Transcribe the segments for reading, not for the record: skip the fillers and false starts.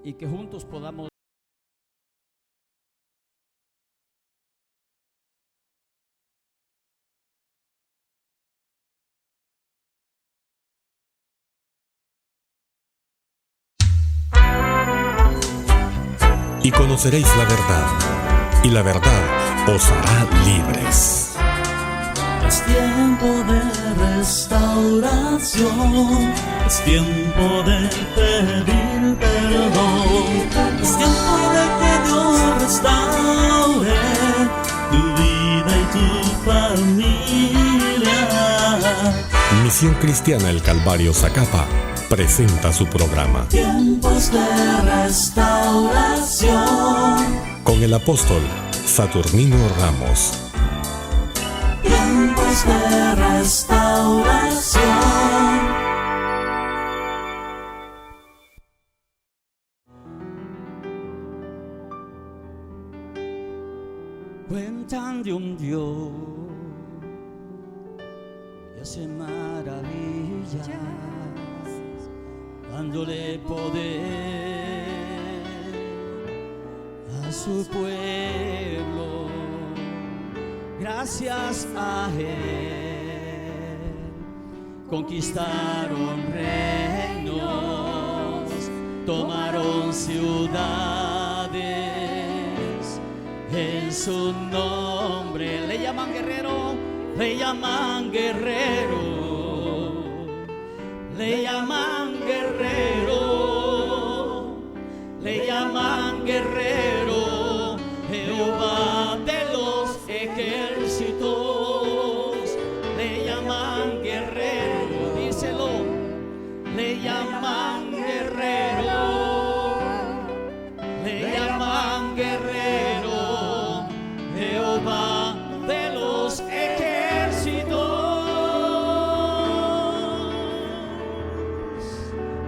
y que juntos podamos y conoceréis la verdad, y la verdad os hará libres. Es tiempo de restauración, es tiempo de pedir perdón, es tiempo de que Dios restaure tu vida y tu familia. Misión Cristiana El Calvario Zacapa presenta su programa Tiempos de restauración, con el apóstol Saturnino Ramos. tiempos de restauración. Cuentan de un Dios que hace maravillas, dándole poder a su pueblo. Gracias a Él conquistaron reinos, tomaron ciudades en su nombre. Le llaman guerrero, le llaman guerrero, le llaman guerrero, le llaman guerrero, Jehová de los ejércitos, le llaman guerrero, díselo, le llaman guerrero, le llaman guerrero, Jehová de los ejércitos.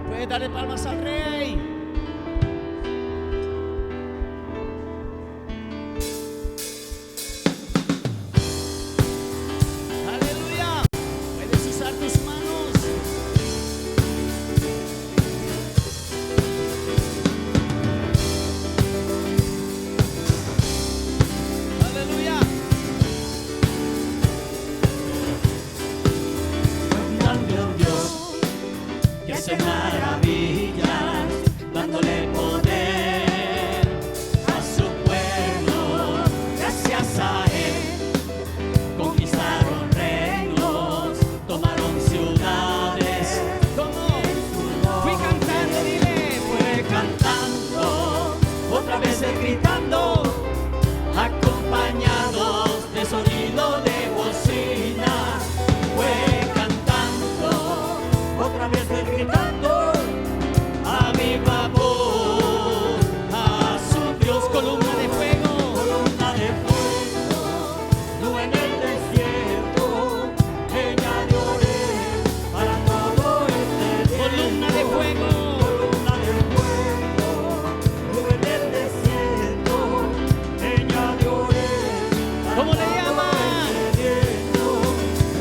Puedes darle palmas al Rey. Maravillas, dándole poder a su pueblo. Gracias a Él conquistaron reinos, tomaron ciudades. Como fui cantando, dile, fue cantando, otra vez gritando, acompañados de sonido de bocina. Fue cantando, otra vez gritando, a viva voz, a su Dios. Columna de fuego, nube en el desierto, ella lloré para todo este tiempo. Columna de fuego, nube en el desierto, ella lloré. ¿Cómo le llaman?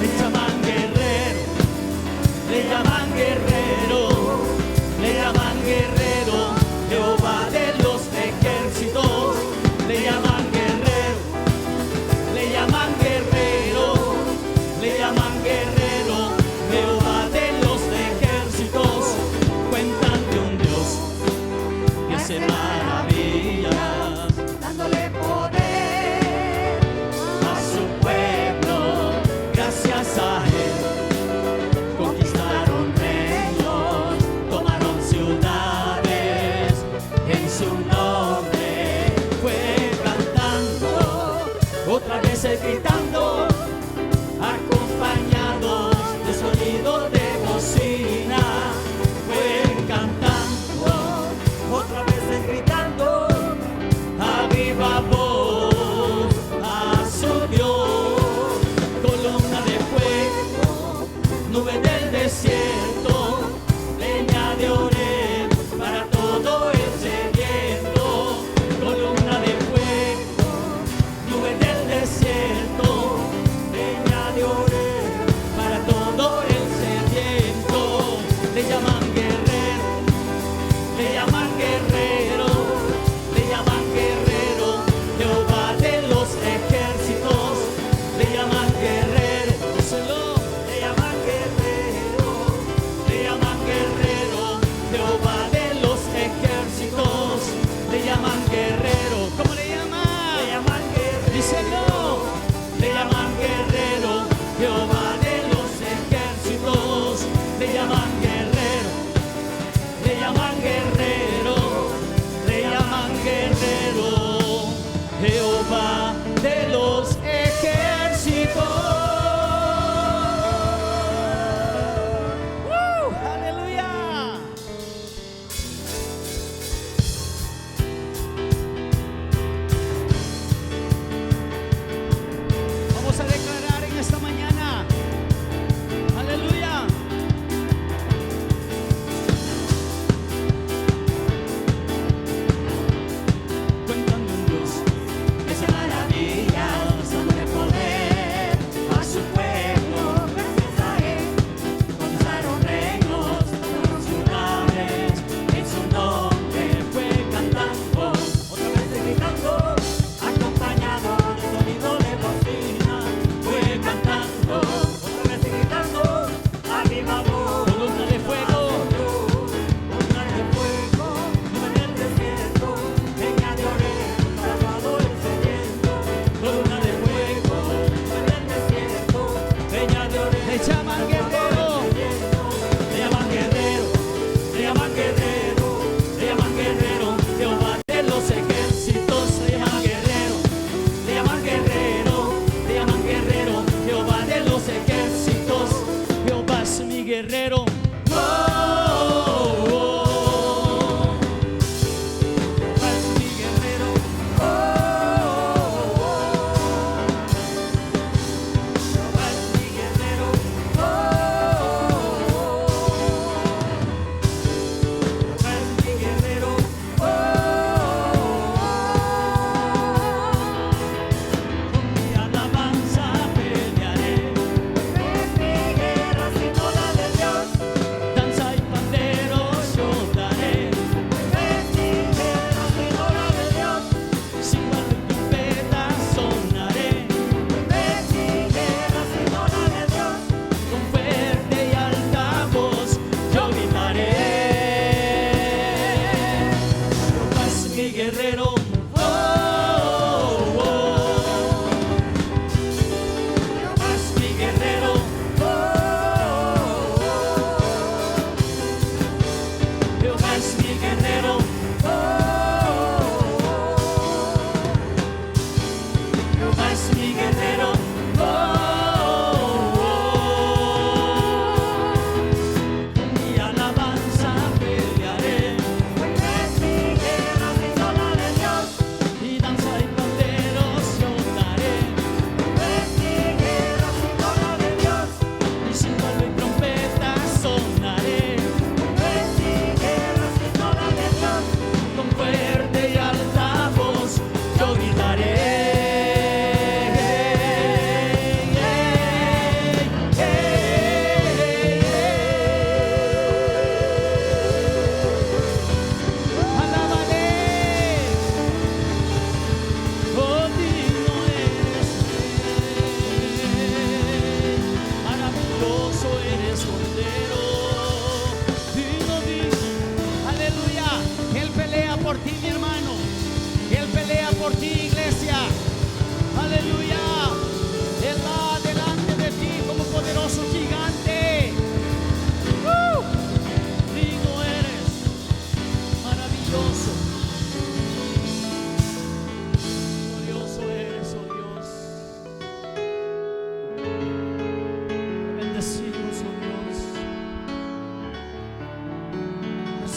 Le llaman guerrero, le llaman guerrero, le llaman guerrero, Jehová de los ejércitos, le llaman guerrero, le llaman guerrero, le llaman guerrero, Jehová de los ejércitos. Cuentan de un Dios que hace maravillas, dándole poder a su pueblo. Gracias a Él conquistaron reinos, tomaron ciudades en su nombre. Fue cantando, otra vez gritando, acompañados de sonido de bocina. Fue cantando, otra vez gritando, a viva voz, a su Dios. Columna de fuego, nube del desierto, leña de Oreb para todo el sediento. Columna de fuego, nube del desierto, leña de Oreb para todo el sediento. Le llaman guerrero, le llaman guerrero.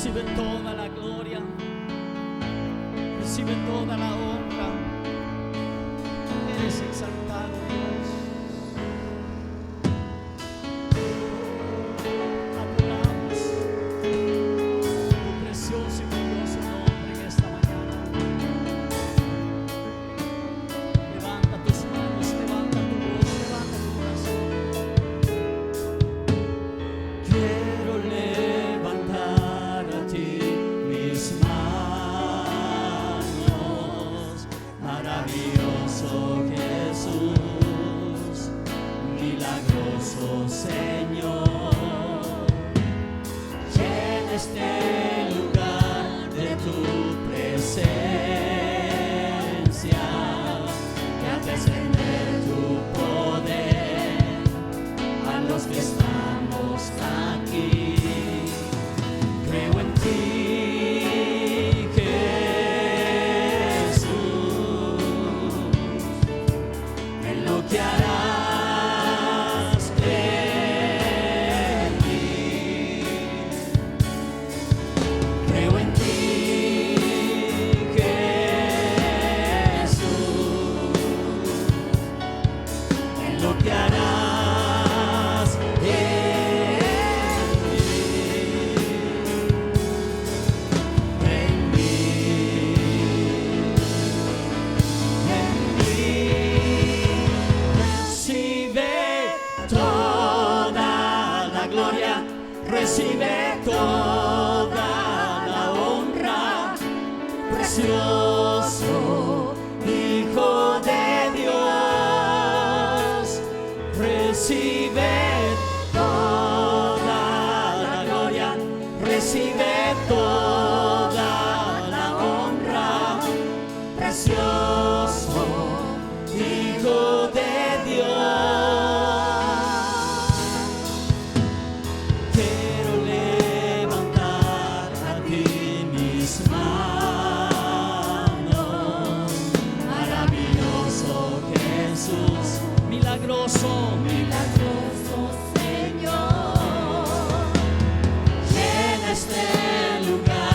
Recibe toda la gloria, recibe toda la honra. Eres exaltado, Dios. Adoramos tu precioso y glorioso nombre en esta mañana. Levanta tus manos, levanta tu voz, levanta tu corazón. Quiero levantar a ti mis manos, maravilloso Jesús, milagroso Señor. Llena este lugar de tu presencia, que haces ver tu poder a los que estamos aquí. Creo en ti, Jesús, en lo que harás en mí. Creo en ti, Jesús, en lo que harás en mí. Recibe toda la honra, precioso Hijo de Dios. Recibe toda la gloria, recibe toda la honra, precioso Hijo de Dios. Milagroso Señor, llena este lugar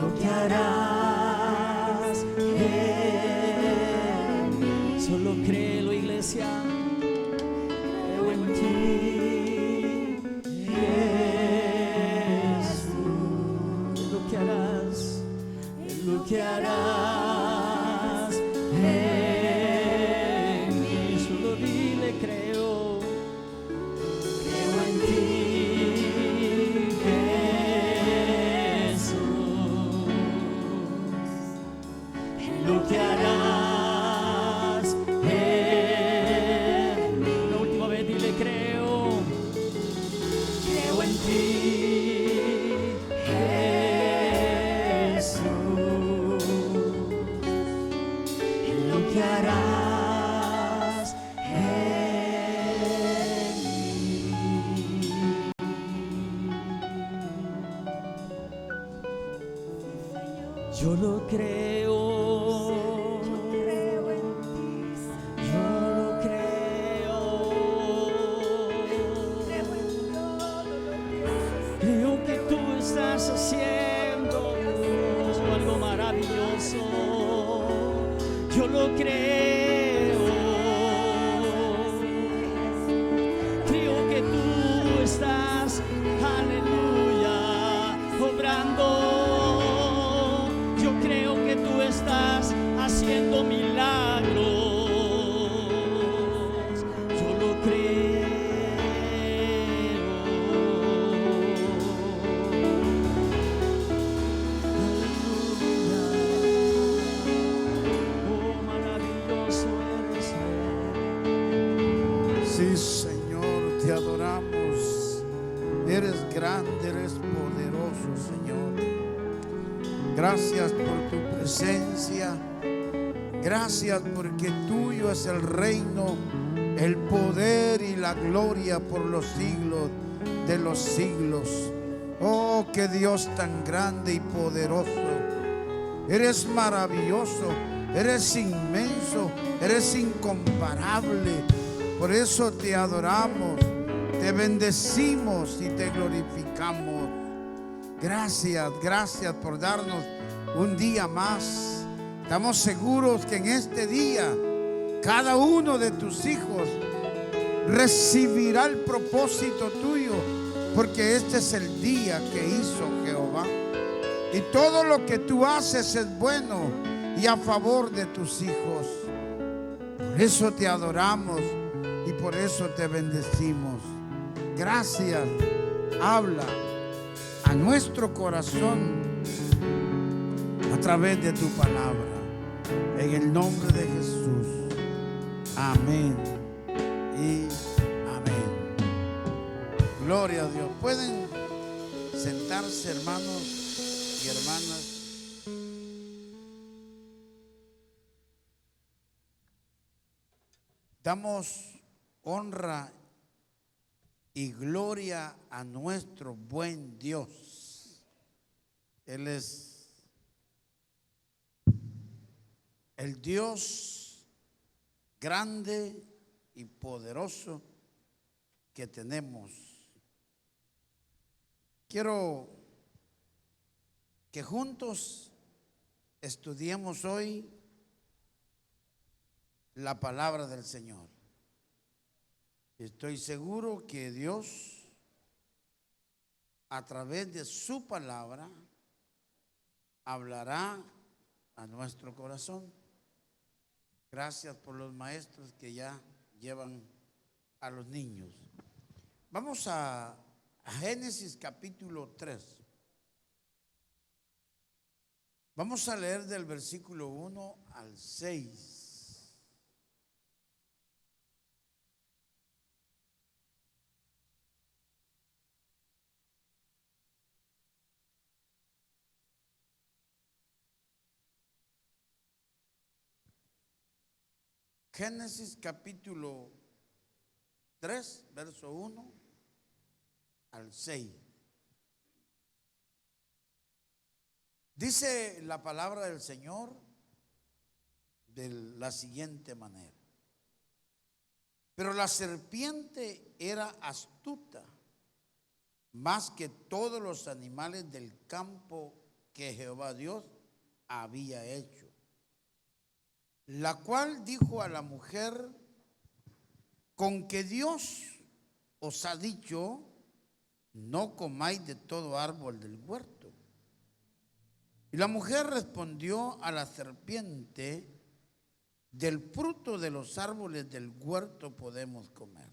lo que harás en mí. Solo créelo, iglesia. Creo en ti, Jesús. Lo que harás, lo que harás en mí. Solo dile, creo en ti, Jesús. Lo que harás en mí. La última vez dile, creo en ti, Jesús. Lo que harás en mí. Yo lo creo. Yo lo creo. Creo que tú estás haciendo algo maravilloso. Yo lo creo. Creo que tú estás, aleluya, obrando. Yo creo que tú estás haciendo milagros. Yo lo creo. Oh, maravilloso eres, Sí, Señor, te adoramos. Eres grande, eres poderoso, Señor. Gracias por tu presencia. Gracias porque tuyo es el reino, el poder y la gloria por los siglos de los siglos. Oh, qué Dios tan grande y poderoso. Eres maravilloso, eres inmenso, eres incomparable. Por eso te adoramos, te bendecimos y te glorificamos. Gracias, gracias por darnos un día más. Estamos seguros que en este día cada uno de tus hijos recibirá el propósito tuyo, porque este es el día que hizo Jehová. Y todo lo que tú haces es bueno y a favor de tus hijos. Por eso te adoramos y por eso te bendecimos. Gracias. Habla a nuestro corazón a través de tu palabra. En el nombre de Jesús. Amén y amén. Gloria a Dios. Pueden sentarse, hermanos y hermanas. Damos honra y gloria a nuestro buen Dios. Él es el Dios grande y poderoso que tenemos. Quiero que juntos estudiemos hoy la palabra del Señor. Estoy seguro que Dios, a través de su palabra, hablará a nuestro corazón. Gracias por los maestros que ya llevan a los niños. Vamos a Génesis capítulo 3. Vamos a leer del versículo 1 al 6. Génesis capítulo 3, verso 1 al 6. Dice la palabra del Señor de la siguiente manera. Pero la serpiente era astuta más que todos los animales del campo que Jehová Dios había hecho. La cual dijo a la mujer: con que Dios os ha dicho, no comáis de todo árbol del huerto. Y la mujer respondió a la serpiente: del fruto de los árboles del huerto podemos comer,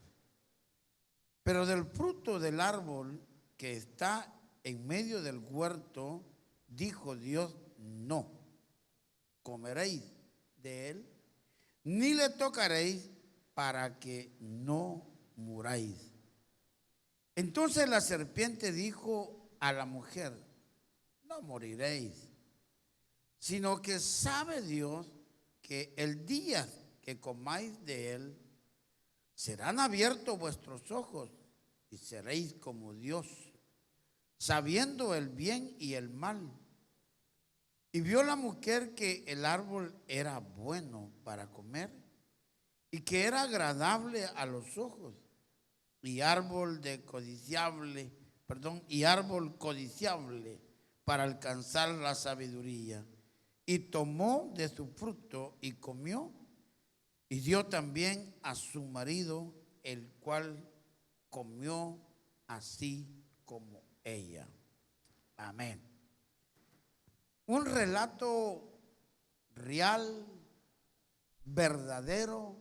pero del fruto del árbol que está en medio del huerto, dijo Dios, no comeréis de él, ni le tocaréis, para que no muráis. Entonces la serpiente dijo a la mujer: no moriréis, sino que sabe Dios que el día que comáis de él, serán abiertos vuestros ojos y seréis como Dios, sabiendo el bien y el mal. Y vio la mujer que el árbol era bueno para comer y que era agradable a los ojos y árbol codiciable para alcanzar la sabiduría. Y tomó de su fruto y comió, y dio también a su marido, el cual comió así como ella. Amén. Un relato real, verdadero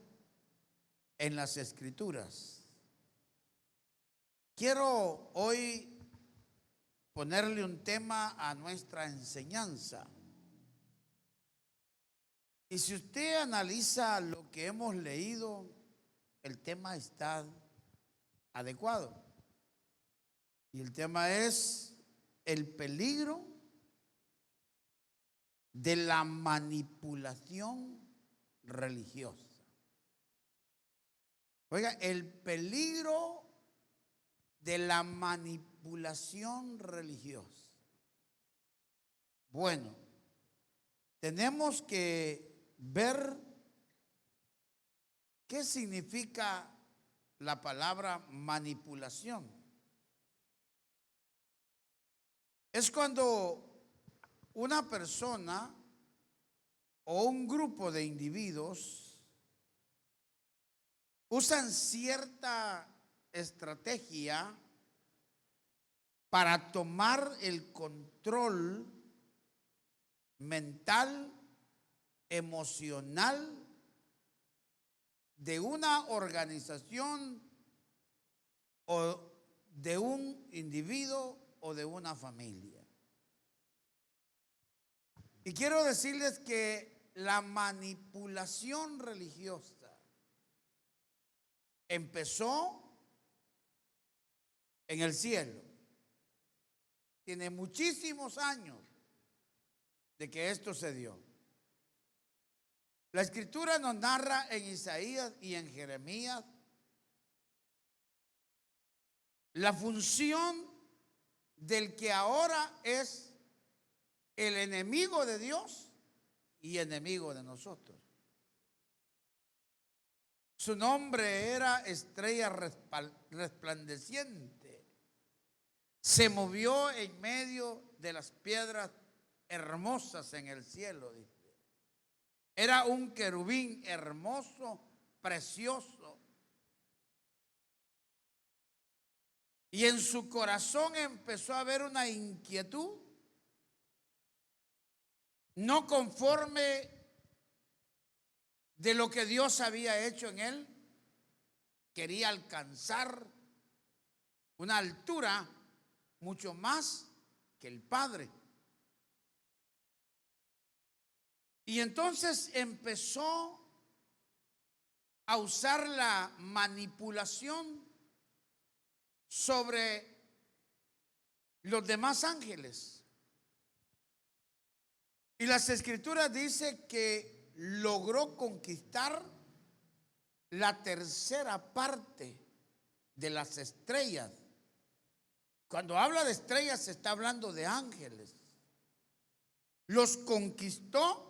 en las Escrituras. Quiero hoy ponerle un tema a nuestra enseñanza. Y si usted analiza lo que hemos leído, el tema está adecuado. Y el tema es el peligro de la manipulación religiosa. Oiga, el peligro de la manipulación religiosa. Bueno, tenemos que ver qué significa la palabra manipulación. Es cuando una persona o un grupo de individuos usan cierta estrategia para tomar el control mental, emocional de una organización o de un individuo o de una familia. Y quiero decirles que la manipulación religiosa empezó en el cielo. Tiene muchísimos años de que esto se dio. La Escritura nos narra en Isaías y en Jeremías la función del que ahora es el enemigo de Dios y enemigo de nosotros. Su nombre era estrella resplandeciente. Se movió en medio de las piedras hermosas en el cielo, dice. Era un querubín hermoso, precioso. Y en su corazón empezó a haber una inquietud, no conforme de lo que Dios había hecho en él. Quería alcanzar una altura mucho más que el Padre. Y entonces empezó a usar la manipulación sobre los demás ángeles. Y las Escrituras dicen que logró conquistar la tercera parte de las estrellas. Cuando habla de estrellas se está hablando de ángeles. Los conquistó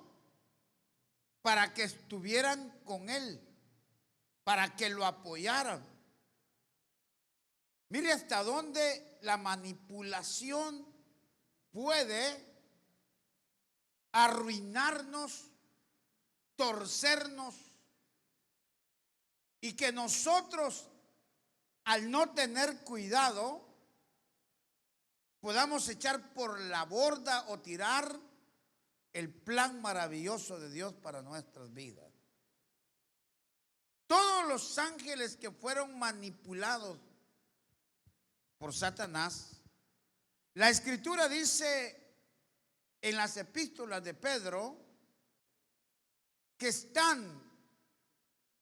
para que estuvieran con él, para que lo apoyaran. Mire hasta dónde la manipulación puede arruinarnos, torcernos, y que nosotros, al no tener cuidado, podamos echar por la borda o tirar el plan maravilloso de Dios para nuestras vidas. Todos los ángeles que fueron manipulados por Satanás, la Escritura dice en las epístolas de Pedro que están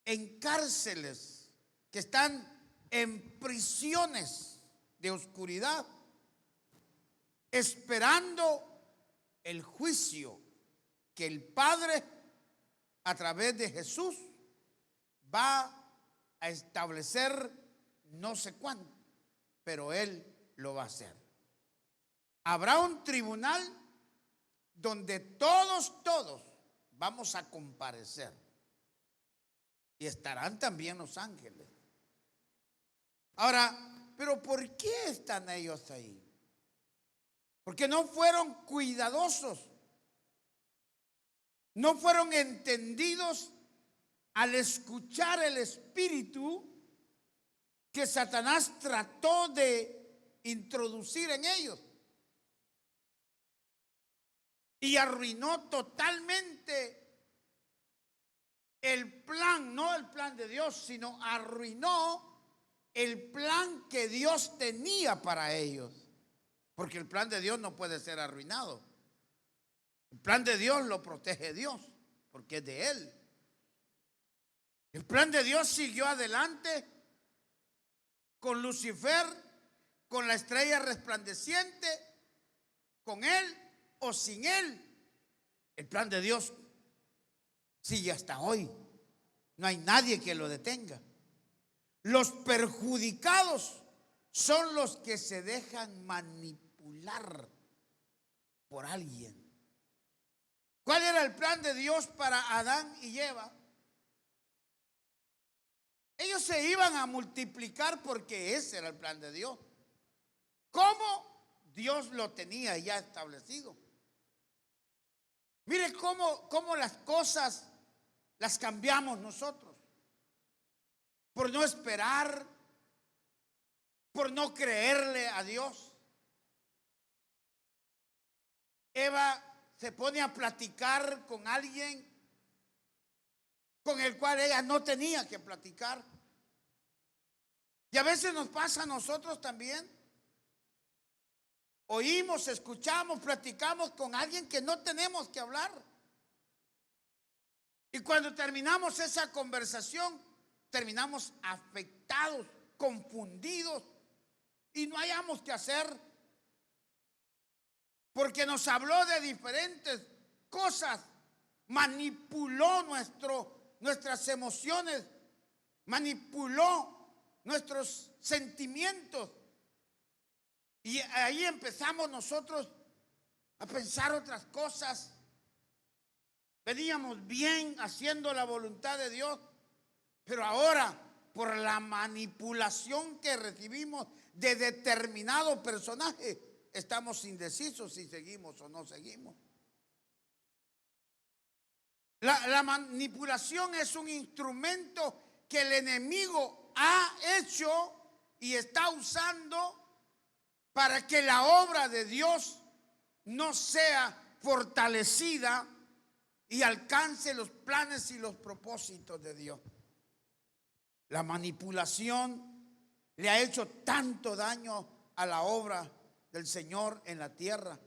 en cárceles, que están en prisiones de oscuridad, esperando el juicio que el Padre, a través de Jesús, va a establecer no sé cuándo, pero Él lo va a hacer. Habrá un tribunal donde todos vamos a comparecer, y estarán también los ángeles. Ahora, ¿pero por qué están ellos ahí? Porque no fueron cuidadosos, no fueron entendidos al escuchar el espíritu que Satanás trató de introducir en ellos, y arruinó totalmente el plan, no el plan de Dios, sino arruinó el plan que Dios tenía para ellos. Porque el plan de Dios no puede ser arruinado. El plan de Dios lo protege Dios, porque es de Él. El plan de Dios siguió adelante con Lucifer, con la estrella resplandeciente, con Él o sin Él. El plan de Dios sigue hasta hoy. No hay nadie que lo detenga. Los perjudicados son los que se dejan manipular por alguien. ¿Cuál era el plan de Dios para Adán y Eva? Ellos se iban a multiplicar porque ese era el plan de Dios. ¿Cómo? Dios lo tenía ya establecido. Mire cómo las cosas las cambiamos nosotros. Por no esperar, por no creerle a Dios. Eva se pone a platicar con alguien con el cual ella no tenía que platicar. Y a veces nos pasa a nosotros también. Oímos, escuchamos, platicamos con alguien que no tenemos que hablar. Y cuando terminamos esa conversación, terminamos afectados, confundidos, y no hayamos qué hacer, porque nos habló de diferentes cosas, manipuló nuestras emociones, manipuló nuestros sentimientos, y ahí empezamos nosotros a pensar otras cosas. Veníamos bien haciendo la voluntad de Dios, pero ahora, por la manipulación que recibimos de determinado personaje, estamos indecisos si seguimos o no seguimos. La manipulación es un instrumento que el enemigo ha hecho y está usando para que la obra de Dios no sea fortalecida y alcance los planes y los propósitos de Dios. La manipulación le ha hecho tanto daño a la obra del Señor en la tierra.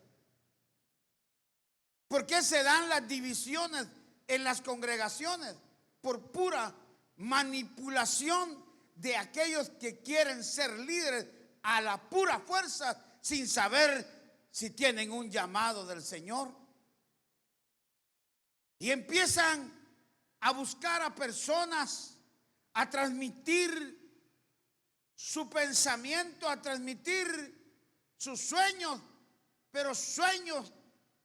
¿Por qué se dan las divisiones en las congregaciones? Por pura manipulación de aquellos que quieren ser líderes a la pura fuerza, sin saber si tienen un llamado del Señor. Y empiezan a buscar a personas, a transmitir su pensamiento, a transmitir sus sueños, pero sueños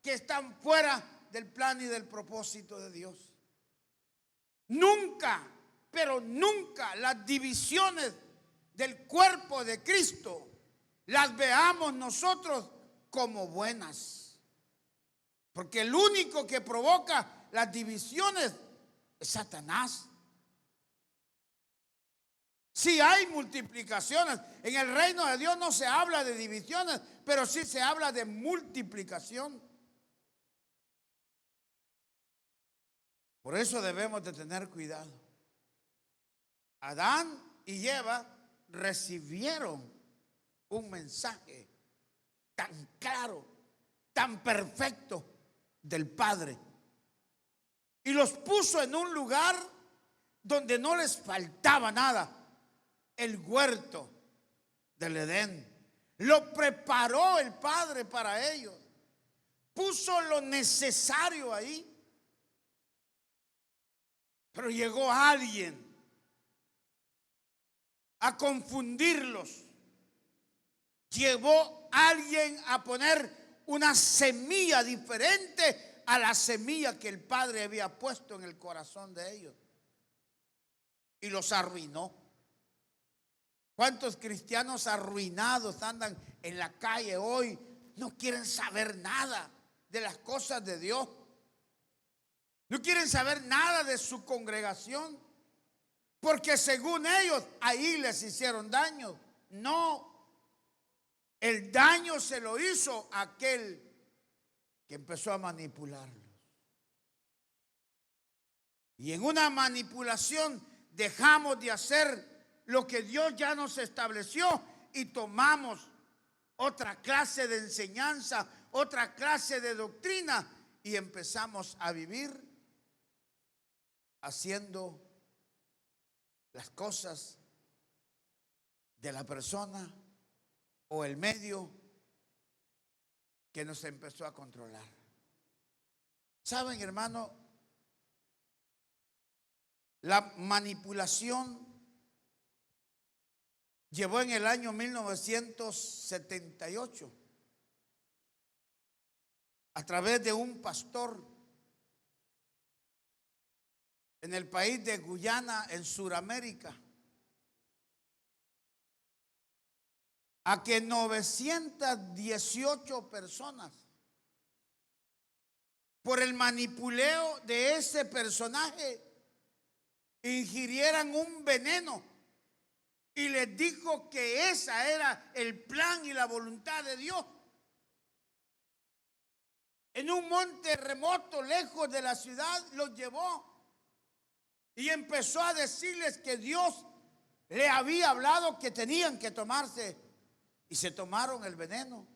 que están fuera del plan y del propósito de Dios. Nunca, pero nunca las divisiones del cuerpo de Cristo las veamos nosotros como buenas. Porque el único que provoca las divisiones es Satanás. Sí hay multiplicaciones. En el reino de Dios no se habla de divisiones, pero sí se habla de multiplicación. Por eso debemos de tener cuidado. Adán y Eva recibieron un mensaje tan claro, tan perfecto del Padre. Y los puso en un lugar donde no les faltaba nada. El huerto del Edén. Lo preparó el Padre para ellos. Puso lo necesario ahí. Pero llegó alguien a confundirlos. Llegó alguien a poner una semilla diferente a la semilla que el Padre había puesto en el corazón de ellos. Y los arruinó. ¿Cuántos cristianos arruinados andan en la calle hoy? No quieren saber nada de las cosas de Dios. No quieren saber nada de su congregación. Porque según ellos, ahí les hicieron daño. No. El daño se lo hizo aquel que empezó a manipularlos. Y en una manipulación dejamos de hacer lo que Dios ya nos estableció y tomamos otra clase de enseñanza, otra clase de doctrina y empezamos a vivir haciendo las cosas de la persona o el medio que nos empezó a controlar. ¿Saben, hermano? La manipulación llevó en el año 1978 a través de un pastor en el país de Guyana, en Sudamérica, a que 918 personas, por el manipuleo de ese personaje, ingirieran un veneno. Y les dijo que esa era el plan y la voluntad de Dios. En un monte remoto, lejos de la ciudad, los llevó. Y empezó a decirles que Dios le había hablado que tenían que tomarse. Y se tomaron el veneno.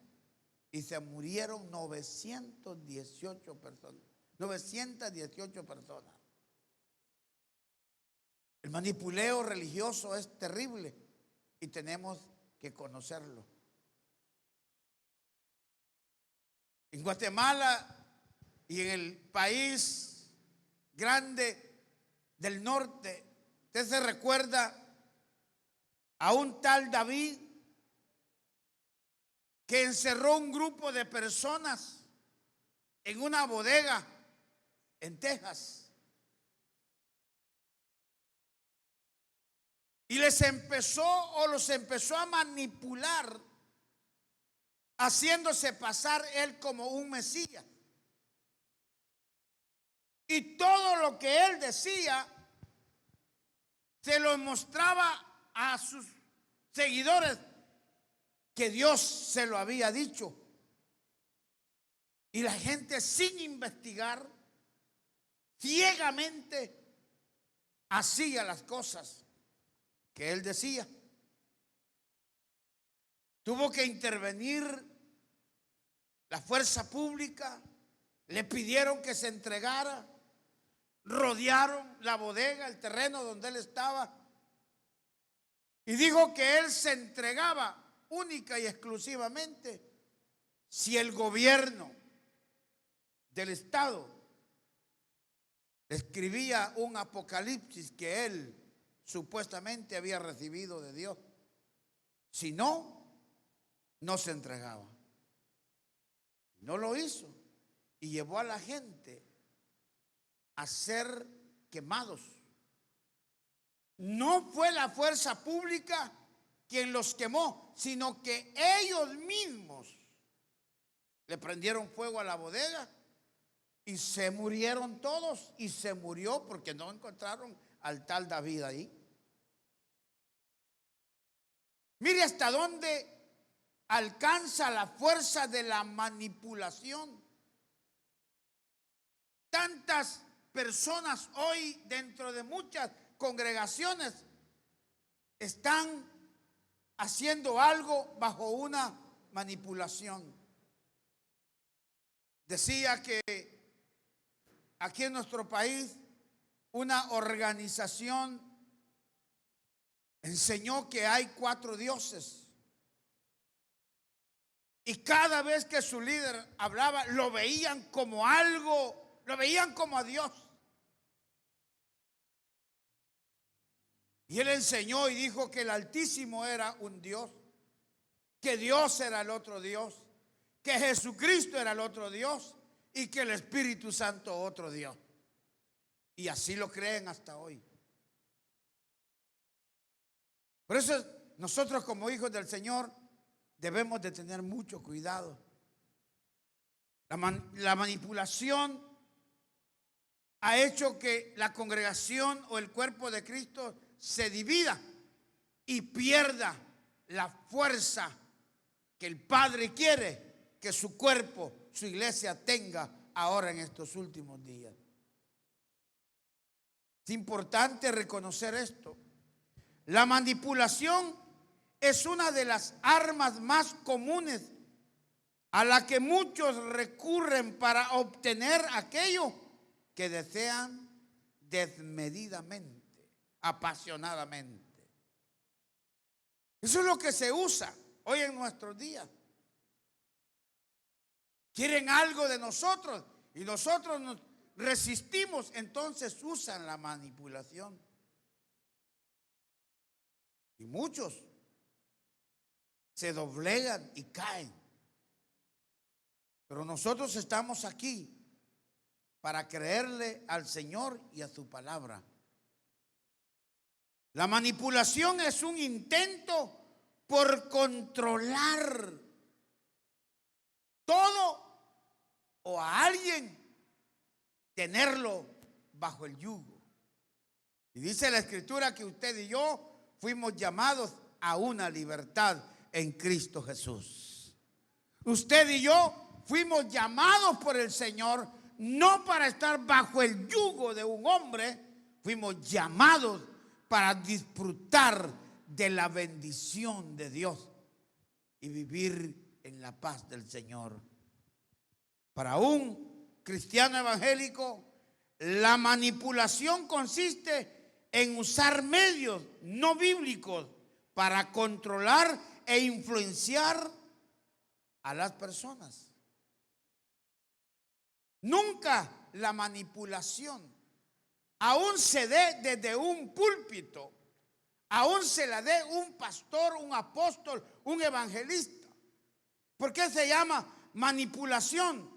Y se murieron 918 personas. 918 personas. El manipuleo religioso es terrible y tenemos que conocerlo. En Guatemala y en el país grande del norte, usted se recuerda a un tal David que encerró un grupo de personas en una bodega en Texas. Y los empezó a manipular, haciéndose pasar él como un Mesías. Y todo lo que él decía, se lo mostraba a sus seguidores que Dios se lo había dicho. Y la gente, sin investigar, ciegamente hacía las cosas que él decía. Tuvo que intervenir la fuerza pública, le pidieron que se entregara, rodearon la bodega, el terreno donde él estaba, y dijo que él se entregaba única y exclusivamente si el gobierno del estado escribía un apocalipsis que él supuestamente había recibido de Dios. Si no, no se entregaba. No lo hizo y llevó a la gente a ser quemados. No fue la fuerza pública quien los quemó, sino que ellos mismos le prendieron fuego a la bodega Y se murieron todos, y se murió porque no encontraron al tal David ahí. Mire hasta dónde alcanza la fuerza de la manipulación. Tantas personas hoy dentro de muchas congregaciones están haciendo algo bajo una manipulación. Decía que aquí en nuestro país una organización enseñó que hay 4 dioses. Y cada vez que su líder hablaba, lo veían como algo, lo veían como a Dios. Y él enseñó y dijo que el Altísimo era un Dios, que Dios era el otro Dios, que Jesucristo era el otro Dios y que el Espíritu Santo otro Dios. Y así lo creen hasta hoy. Por eso nosotros como hijos del Señor debemos de tener mucho cuidado. La manipulación ha hecho que la congregación o el cuerpo de Cristo se divida y pierda la fuerza que el Padre quiere que su cuerpo, su iglesia tenga ahora en estos últimos días. Es importante reconocer esto. La manipulación es una de las armas más comunes a la que muchos recurren para obtener aquello que desean desmedidamente, apasionadamente. Eso es lo que se usa hoy en nuestros días. Quieren algo de nosotros y nosotros nos resistimos, entonces usan la manipulación. Y muchos se doblegan y caen. Pero nosotros estamos aquí para creerle al Señor y a su palabra. La manipulación es un intento por controlar todo o a alguien, tenerlo bajo el yugo. Y dice la Escritura que usted y yo fuimos llamados a una libertad en Cristo Jesús. Usted y yo fuimos llamados por el Señor no para estar bajo el yugo de un hombre, fuimos llamados para disfrutar de la bendición de Dios y vivir en la paz del Señor. Para un cristiano evangélico, la manipulación consiste en usar medios no bíblicos para controlar e influenciar a las personas. Nunca la manipulación, aún se dé desde un púlpito, aún se la dé un pastor, un apóstol, un evangelista. ¿Por qué se llama manipulación?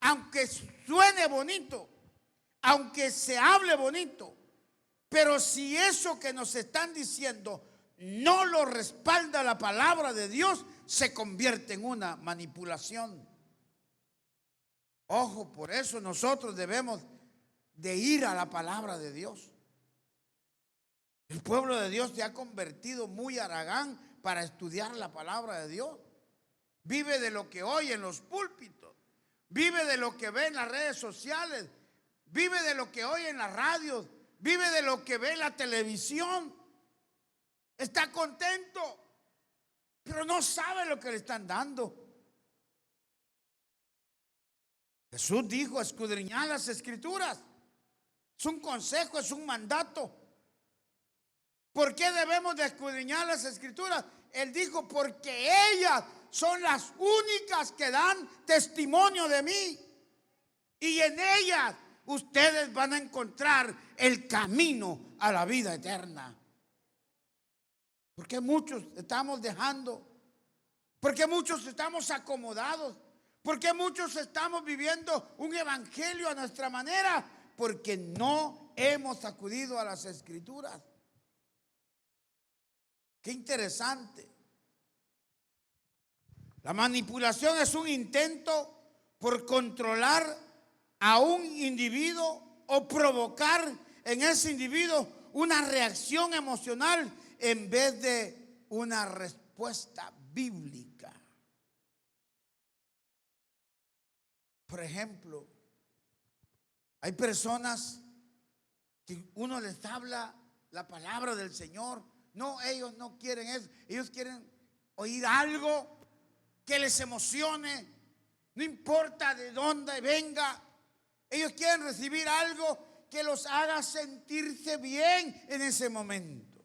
Aunque suene bonito, aunque se hable bonito, pero si eso que nos están diciendo no lo respalda la palabra de Dios, se convierte en una manipulación. Ojo, por eso nosotros debemos de ir a la palabra de Dios. El pueblo de Dios se ha convertido muy haragán para estudiar la palabra de Dios. Vive de lo que oye en los púlpitos, vive de lo que ve en las redes sociales, vive de lo que oye en las radios, vive de lo que ve en la televisión. Está contento, pero no sabe lo que le están dando. Jesús dijo: escudriñad las Escrituras. Es un consejo, es un mandato. ¿Por qué debemos de escudriñar las Escrituras? Él dijo: porque ellas son las únicas que dan testimonio de mí. Y en ellas ustedes van a encontrar el camino a la vida eterna. Porque muchos estamos dejando, porque muchos estamos acomodados, porque muchos estamos viviendo un evangelio a nuestra manera, porque no hemos acudido a las Escrituras. Qué interesante. La manipulación es un intento por controlar a un individuo o provocar en ese individuo una reacción emocional en vez de una respuesta bíblica. Por ejemplo, hay personas que uno les habla la palabra del Señor. No, ellos no quieren eso. Ellos quieren oír algo que les emocione. No importa de dónde venga. Ellos quieren recibir algo que los haga sentirse bien en ese momento.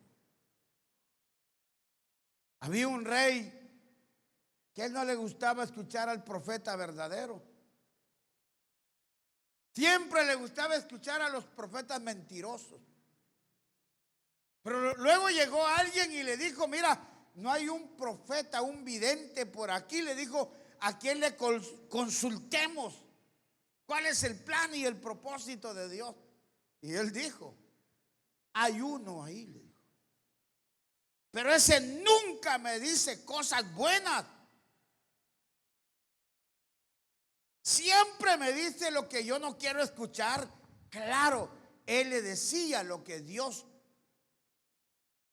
Había un rey que a él no le gustaba escuchar al profeta verdadero. Siempre le gustaba escuchar a los profetas mentirosos. Pero luego llegó alguien y le dijo: mira, no hay un profeta, un vidente por aquí. Le dijo: a quién le consultemos, cuál es el plan y el propósito de Dios. Y él dijo: hay uno ahí, le dijo, pero ese nunca me dice cosas buenas. Siempre me dice lo que yo no quiero escuchar. Claro, él le decía lo que Dios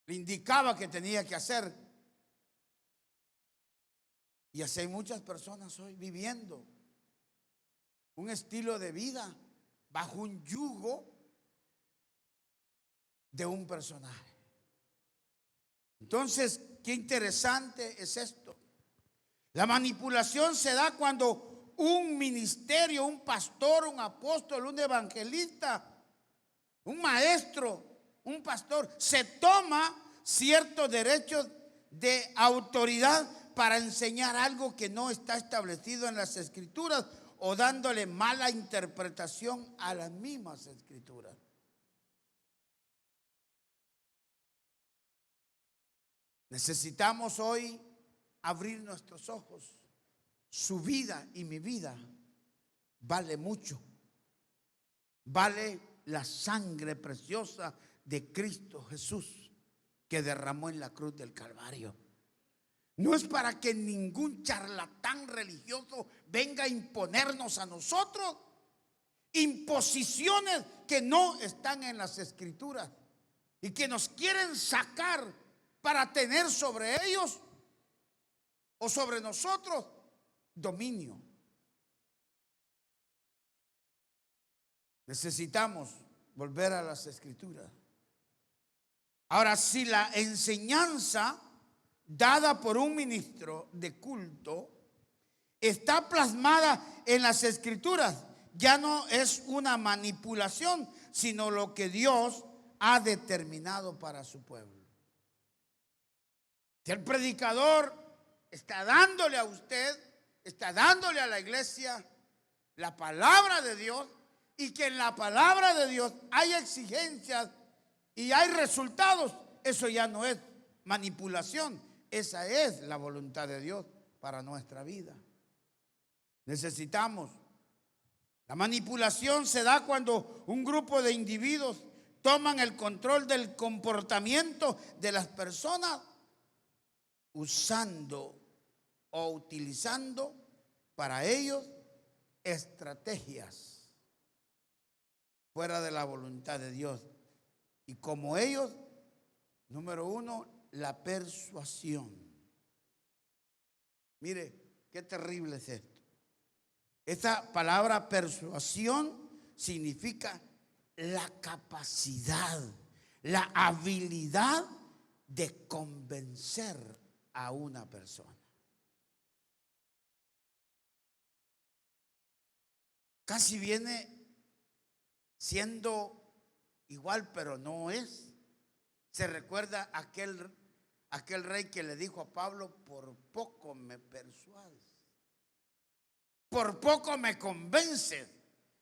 le indicaba que tenía que hacer. Y así hay muchas personas hoy viviendo un estilo de vida bajo un yugo de un personaje. Entonces, qué interesante es esto. La manipulación se da cuando un ministerio, un pastor, un apóstol, un evangelista, un maestro, un pastor, se toma ciertos derechos de autoridad para enseñar algo que no está establecido en las Escrituras o dándole mala interpretación a las mismas Escrituras. Necesitamos hoy abrir nuestros ojos. Su vida y mi vida vale mucho. Vale la sangre preciosa de Cristo Jesús que derramó en la cruz del Calvario. No es para que ningún charlatán religioso venga a imponernos a nosotros imposiciones que no están en las Escrituras y que nos quieren sacar para tener sobre ellos o sobre nosotros dominio. Necesitamos volver a las Escrituras. Ahora, si la enseñanza dada por un ministro de culto está plasmada en las Escrituras, ya no es una manipulación, sino lo que Dios ha determinado para su pueblo. Si el predicador está dándole a usted, está dándole a la iglesia la palabra de Dios, y que en la palabra de Dios hay exigencias y hay resultados, eso ya no es manipulación, esa es la voluntad de Dios para nuestra vida. Necesitamos. La manipulación se da cuando un grupo de individuos toman el control del comportamiento de las personas usando o utilizando para ellos estrategias fuera de la voluntad de Dios. Y como ellos, número uno, la persuasión. Mire, qué terrible es esto. Esta palabra persuasión significa la capacidad, la habilidad de convencer a una persona. Casi viene siendo igual, pero no es. Se recuerda aquel rey que le dijo a Pablo: por poco me persuades, por poco me convences.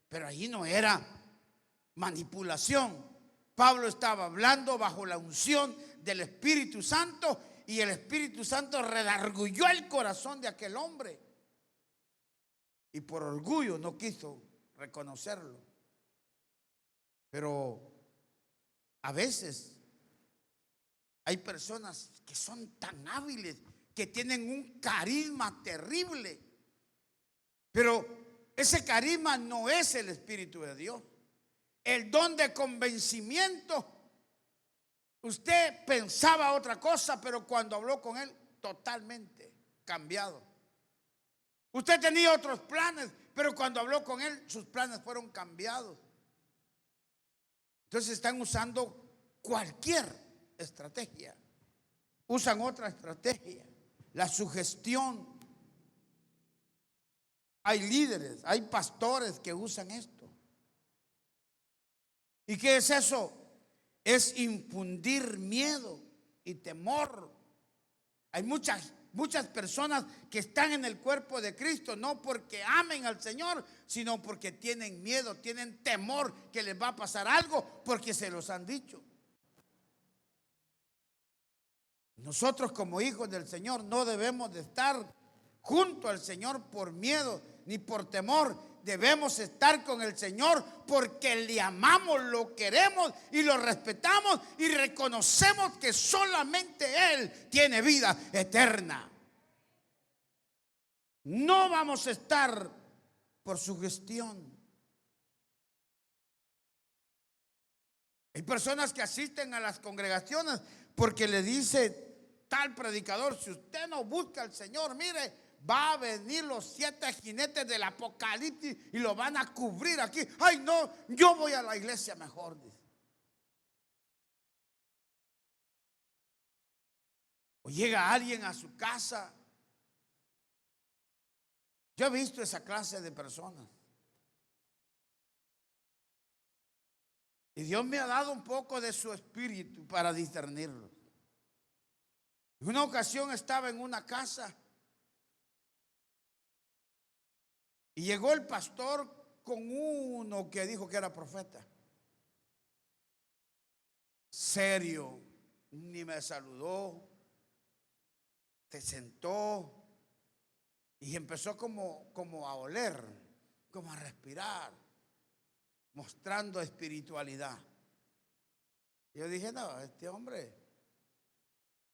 Pero allí no era manipulación. Pablo estaba hablando bajo la unción del Espíritu Santo, y el Espíritu Santo redarguyó el corazón de aquel hombre, y por orgullo no quiso reconocerlo. Pero a veces hay personas que son tan hábiles, que tienen un carisma terrible, pero Ese carisma no es el Espíritu de Dios. El don de convencimiento, usted pensaba otra cosa, pero cuando habló con él, totalmente cambiado. Usted tenía otros planes, pero cuando habló con él, sus planes fueron cambiados. Entonces están usando cualquier estrategia. Usan otra estrategia, la sugestión. Hay líderes, hay pastores que usan esto. ¿Y qué es eso? Es infundir miedo y temor. Hay muchas personas que están en el cuerpo de Cristo, no porque amen al Señor, sino porque tienen miedo, tienen temor que les va a pasar algo, porque se los han dicho. Nosotros como hijos del Señor no debemos de estar junto al Señor por miedo ni por temor. Debemos estar con el Señor porque le amamos, lo queremos y lo respetamos y reconocemos que solamente Él tiene vida eterna. No vamos a estar por sugestión. Hay personas que asisten a las congregaciones porque le dice tal predicador: si usted no busca al Señor, mire, va a venir los 7 jinetes del Apocalipsis y lo van a cubrir aquí. Ay, no, yo voy a la iglesia mejor, dice. O llega alguien a su casa. Yo he visto esa clase de personas. Y Dios me ha dado un poco de su espíritu para discernirlo. En una ocasión estaba en una casa y llegó el pastor con uno que dijo que era profeta. Serio, ni me saludó, se sentó y empezó como a oler, como a respirar, mostrando espiritualidad. Yo dije: no, este hombre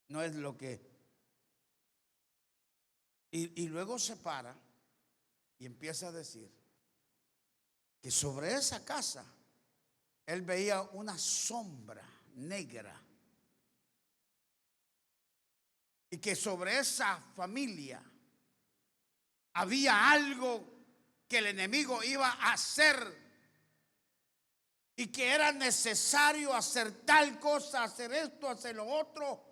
no es lo que. Y luego se para y empieza a decir que sobre esa casa él veía una sombra negra y que sobre esa familia había algo que el enemigo iba a hacer y que era necesario hacer tal cosa, hacer esto, hacer lo otro.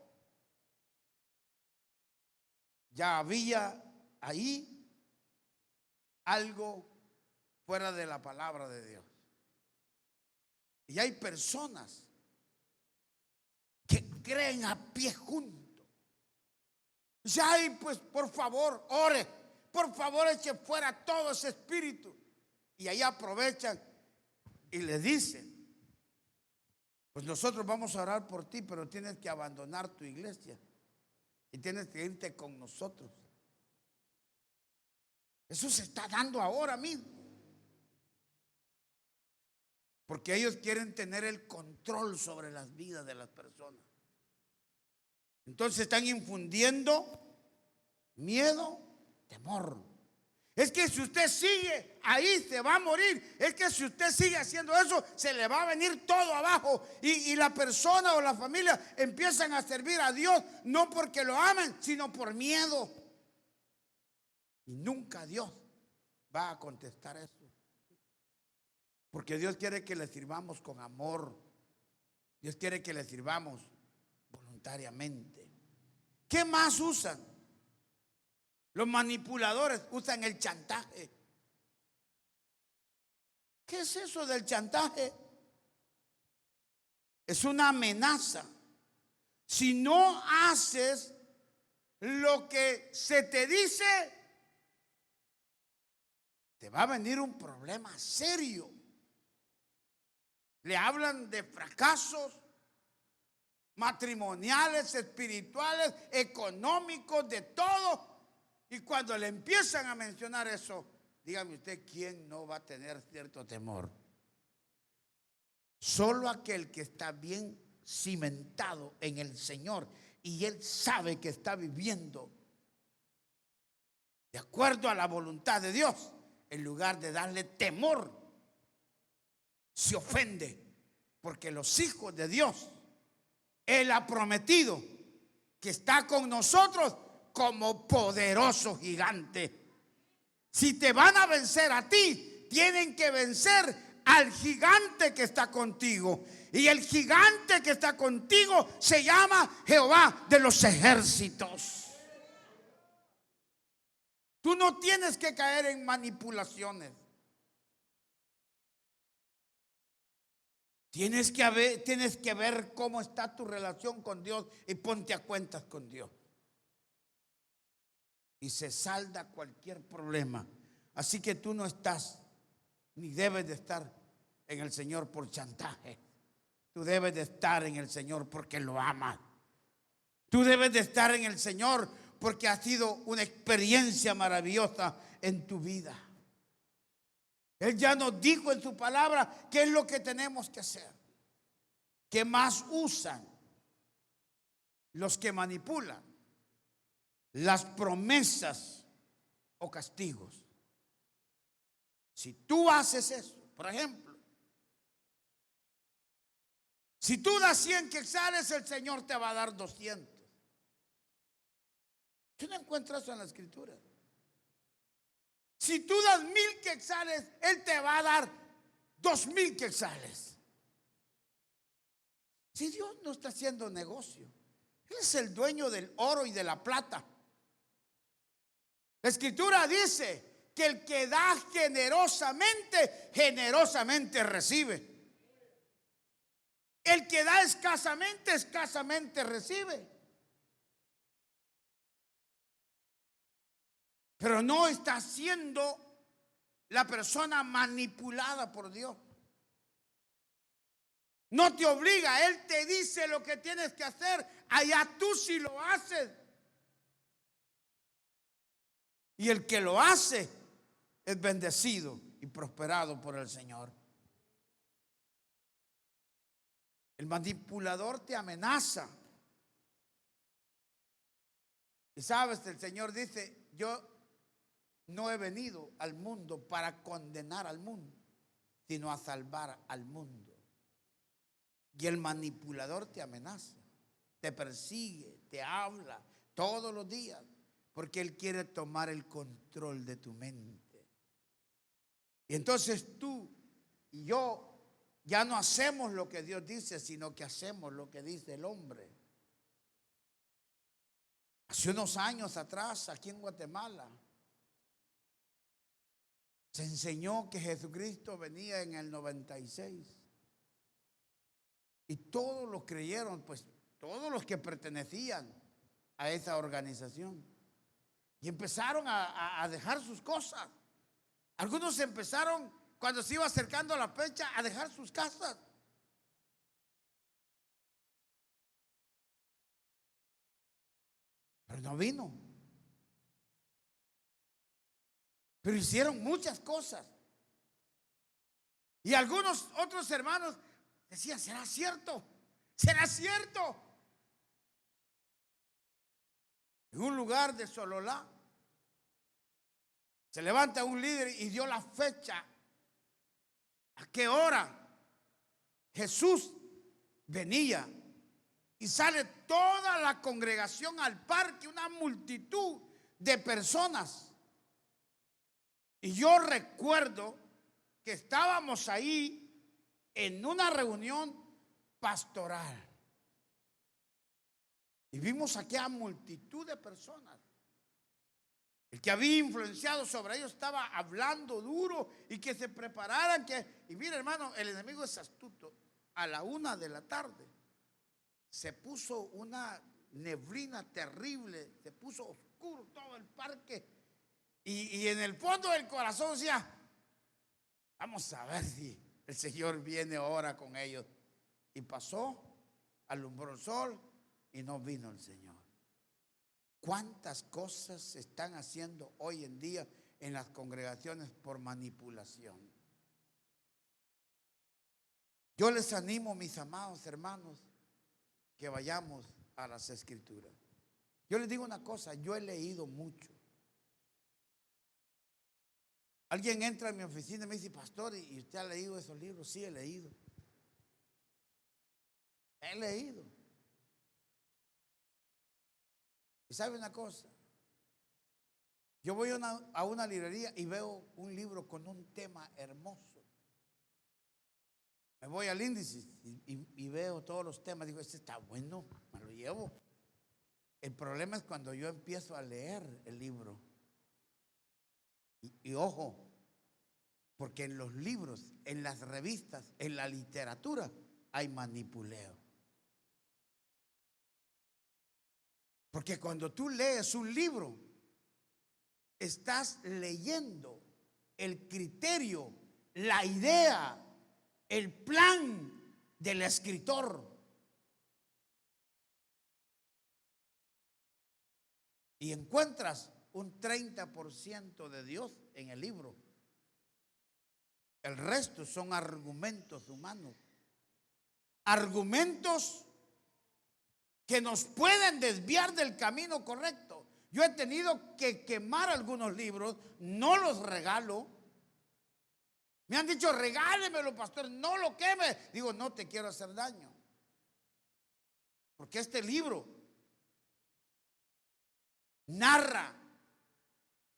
Ya había ahí algo fuera de la palabra de Dios. Y hay personas que creen a pie junto. Dice: ay, pues por favor, ore, por favor eche fuera todo ese espíritu. Y ahí aprovechan y le dicen: pues nosotros vamos a orar por ti, pero tienes que abandonar tu iglesia y tienes que irte con nosotros. Eso se está dando ahora mismo, porque ellos quieren tener el control sobre las vidas de las personas. Entonces están infundiendo miedo, temor. Es que si usted sigue ahí se va a morir. Es que si usted sigue haciendo eso, se le va a venir todo abajo. Y la persona o la familia empiezan a servir a Dios no porque lo amen, sino por miedo. Y nunca Dios va a contestar eso. Porque Dios quiere que le sirvamos con amor. Dios quiere que le sirvamos voluntariamente. ¿Qué más usan? Los manipuladores usan el chantaje. ¿Qué es eso del chantaje? Es una amenaza. Si no haces lo que se te dice, te va a venir un problema serio. Le hablan de fracasos matrimoniales, espirituales, económicos, de todo. Y cuando le empiezan a mencionar eso, dígame usted, ¿quién no va a tener cierto temor? Solo aquel que está bien cimentado en el Señor y él sabe que está viviendo de acuerdo a la voluntad de Dios, en lugar de darle temor, se ofende. Porque los hijos de Dios, Él ha prometido que está con nosotros como poderoso gigante. Si te van a vencer a ti, tienen que vencer al gigante que está contigo. Y el gigante que está contigo se llama Jehová de los ejércitos. Tú no tienes que caer en manipulaciones. Tienes que ver cómo está tu relación con Dios y ponte a cuentas con Dios. Y se salda cualquier problema. Así que tú no estás ni debes de estar en el Señor por chantaje. Tú debes de estar en el Señor porque lo amas. Tú debes de estar en el Señor porque ha sido una experiencia maravillosa en tu vida. Él ya nos dijo en su palabra qué es lo que tenemos que hacer. ¿Qué más usan los que manipulan? Las promesas o castigos. Si tú haces eso, por ejemplo, si tú das 100 quetzales, el Señor te va a dar 200. ¿Tú no encuentras eso en la Escritura? Si tú das 1000 quetzales, Él te va a dar 2000 quetzales. Si Dios no está haciendo negocio, Él es el dueño del oro y de la plata. La Escritura dice que el que da generosamente, generosamente recibe. El que da escasamente, escasamente recibe. Pero no está siendo la persona manipulada por Dios. No te obliga, Él te dice lo que tienes que hacer. Allá tú sí lo haces. Y el que lo hace es bendecido y prosperado por el Señor. El manipulador te amenaza. Y sabes, el Señor dice, yo no he venido al mundo para condenar al mundo, sino a salvar al mundo. Y el manipulador te amenaza, te persigue, te habla todos los días, porque él quiere tomar el control de tu mente. Y entonces tú y yo ya no hacemos lo que Dios dice, sino que hacemos lo que dice el hombre. Hace unos años atrás, aquí en Guatemala, se enseñó que Jesucristo venía en el 96. Y todos lo creyeron, pues todos los que pertenecían a esa organización. Y empezaron a dejar sus cosas. Algunos empezaron, cuando se iba acercando a la fecha, a dejar sus casas. Pero no vino. Pero hicieron muchas cosas. Y algunos otros hermanos decían, ¿será cierto? ¿Será cierto? En un lugar de Sololá se levanta un líder y dio la fecha, a qué hora Jesús venía. Y sale toda la congregación al parque, una multitud de personas. Y yo recuerdo que estábamos ahí en una reunión pastoral. Y vimos aquella multitud de personas. El que había influenciado sobre ellos estaba hablando duro y que se prepararan. Y mira, hermano, el enemigo es astuto. A la 1 de la tarde se puso una neblina terrible, se puso oscuro todo el parque. Y en el fondo del corazón decía, vamos a ver si el Señor viene ahora con ellos. Y pasó, alumbró el sol y no vino el Señor. ¿Cuántas cosas se están haciendo hoy en día en las congregaciones por manipulación? Yo les animo, mis amados hermanos, que vayamos a las Escrituras. Yo les digo una cosa, yo he leído mucho. Alguien entra a mi oficina y me dice, pastor, ¿y usted ha leído esos libros? Sí, he leído. He leído. ¿Y sabe una cosa? Yo voy a una librería y veo un libro con un tema hermoso. Me voy al índice y veo todos los temas. Digo, este está bueno, me lo llevo. El problema es cuando yo empiezo a leer el libro. Y ojo, porque en los libros, en las revistas, en la literatura, hay manipuleo. Porque cuando tú lees un libro, estás leyendo el criterio, la idea, el plan del escritor. Y encuentras un 30% de Dios en el libro. El resto son argumentos humanos. Argumentos que nos pueden desviar del camino correcto. Yo he tenido que quemar algunos libros, no los regalo. Me han dicho, regálemelo, pastor, no lo queme. Digo, no te quiero hacer daño. Porque este libro narra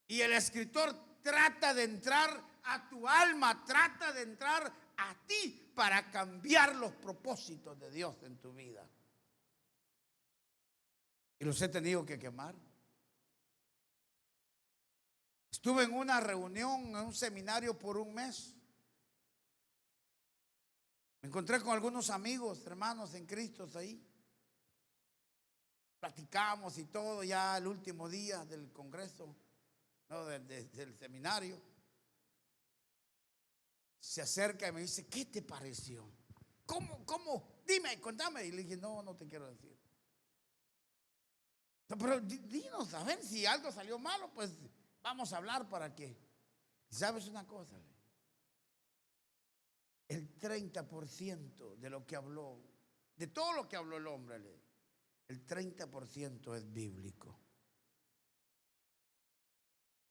y el escritor trata de entrar a tu alma, trata de entrar a ti para cambiar los propósitos de Dios en tu vida. Y los he tenido que quemar. Estuve en una reunión, en un seminario por un mes. Me encontré con algunos amigos, hermanos en Cristo ahí. Platicamos y todo ya el último día del congreso, no, del seminario. Se acerca y me dice, ¿qué te pareció? ¿Cómo? Dime, contame. Y le dije, no te quiero decir. Pero dinos, a ver si algo salió malo, pues vamos a hablar para qué. ¿Sabes una cosa? El 30% de lo que habló, de todo lo que habló el hombre, el 30% es bíblico.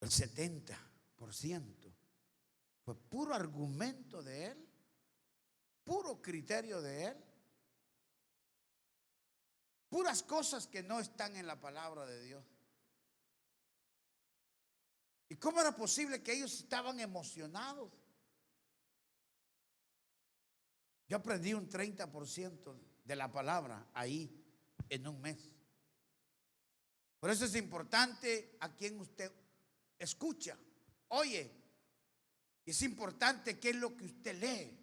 El 70% fue puro argumento de él, puro criterio de él, puras cosas que no están en la palabra de Dios. ¿Y cómo era posible que ellos estaban emocionados? Yo aprendí un 30% de la palabra ahí en un mes. Por eso es importante a quien usted escucha, oye. Es importante qué es lo que usted lee.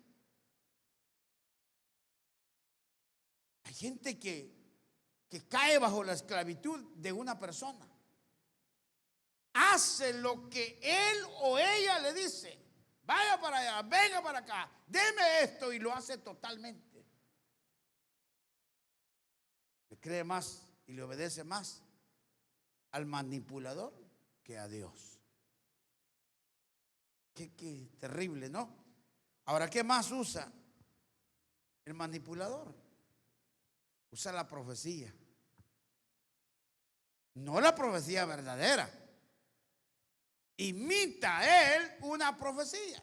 Hay gente que cae bajo la esclavitud de una persona. Hace lo que él o ella le dice. Vaya para allá, venga para acá, deme esto, y lo hace totalmente. Le cree más y le obedece más al manipulador que a Dios. Qué terrible, ¿no? Ahora, ¿qué más usa el manipulador? Usa la profecía. No la profecía verdadera. Imita él una profecía.